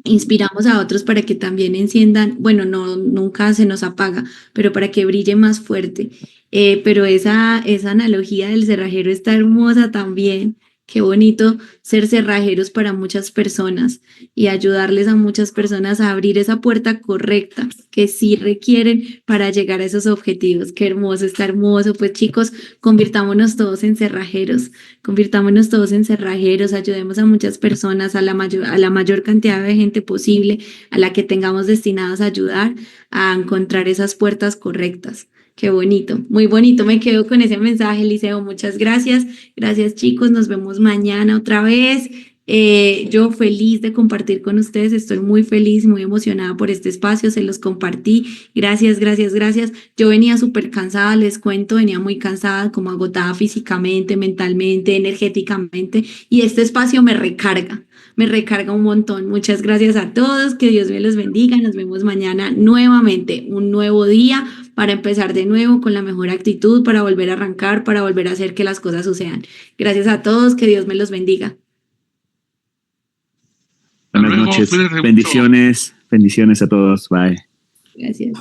inspiramos a otros para que también enciendan, bueno, no, nunca se nos apaga, pero para que brille más fuerte. Pero esa analogía del cerrajero está hermosa también. Qué bonito ser cerrajeros para muchas personas y ayudarles a muchas personas a abrir esa puerta correcta que sí requieren para llegar a esos objetivos. Qué hermoso, está hermoso. Pues chicos, convirtámonos todos en cerrajeros. Convirtámonos todos en cerrajeros, ayudemos a muchas personas, a la mayor cantidad de gente posible, a la que tengamos destinados a ayudar a encontrar esas puertas correctas. Qué bonito, muy bonito. Me quedo con ese mensaje, Eliseo. Muchas gracias. Gracias, chicos. Nos vemos mañana otra vez. Yo feliz de compartir con ustedes. Estoy muy feliz, muy emocionada por este espacio. Se los compartí. Gracias, gracias, gracias. Yo venía súper cansada, les cuento, venía muy cansada, como agotada físicamente, mentalmente, energéticamente. Y este espacio me recarga un montón. Muchas gracias a todos. Que Dios me los bendiga. Nos vemos mañana nuevamente. Un nuevo día para empezar de nuevo con la mejor actitud, para volver a arrancar, para volver a hacer que las cosas sucedan. Gracias a todos. Que Dios me los bendiga. Buenas Luego, noches. cuídense mucho. Bendiciones a todos. Bye. Gracias.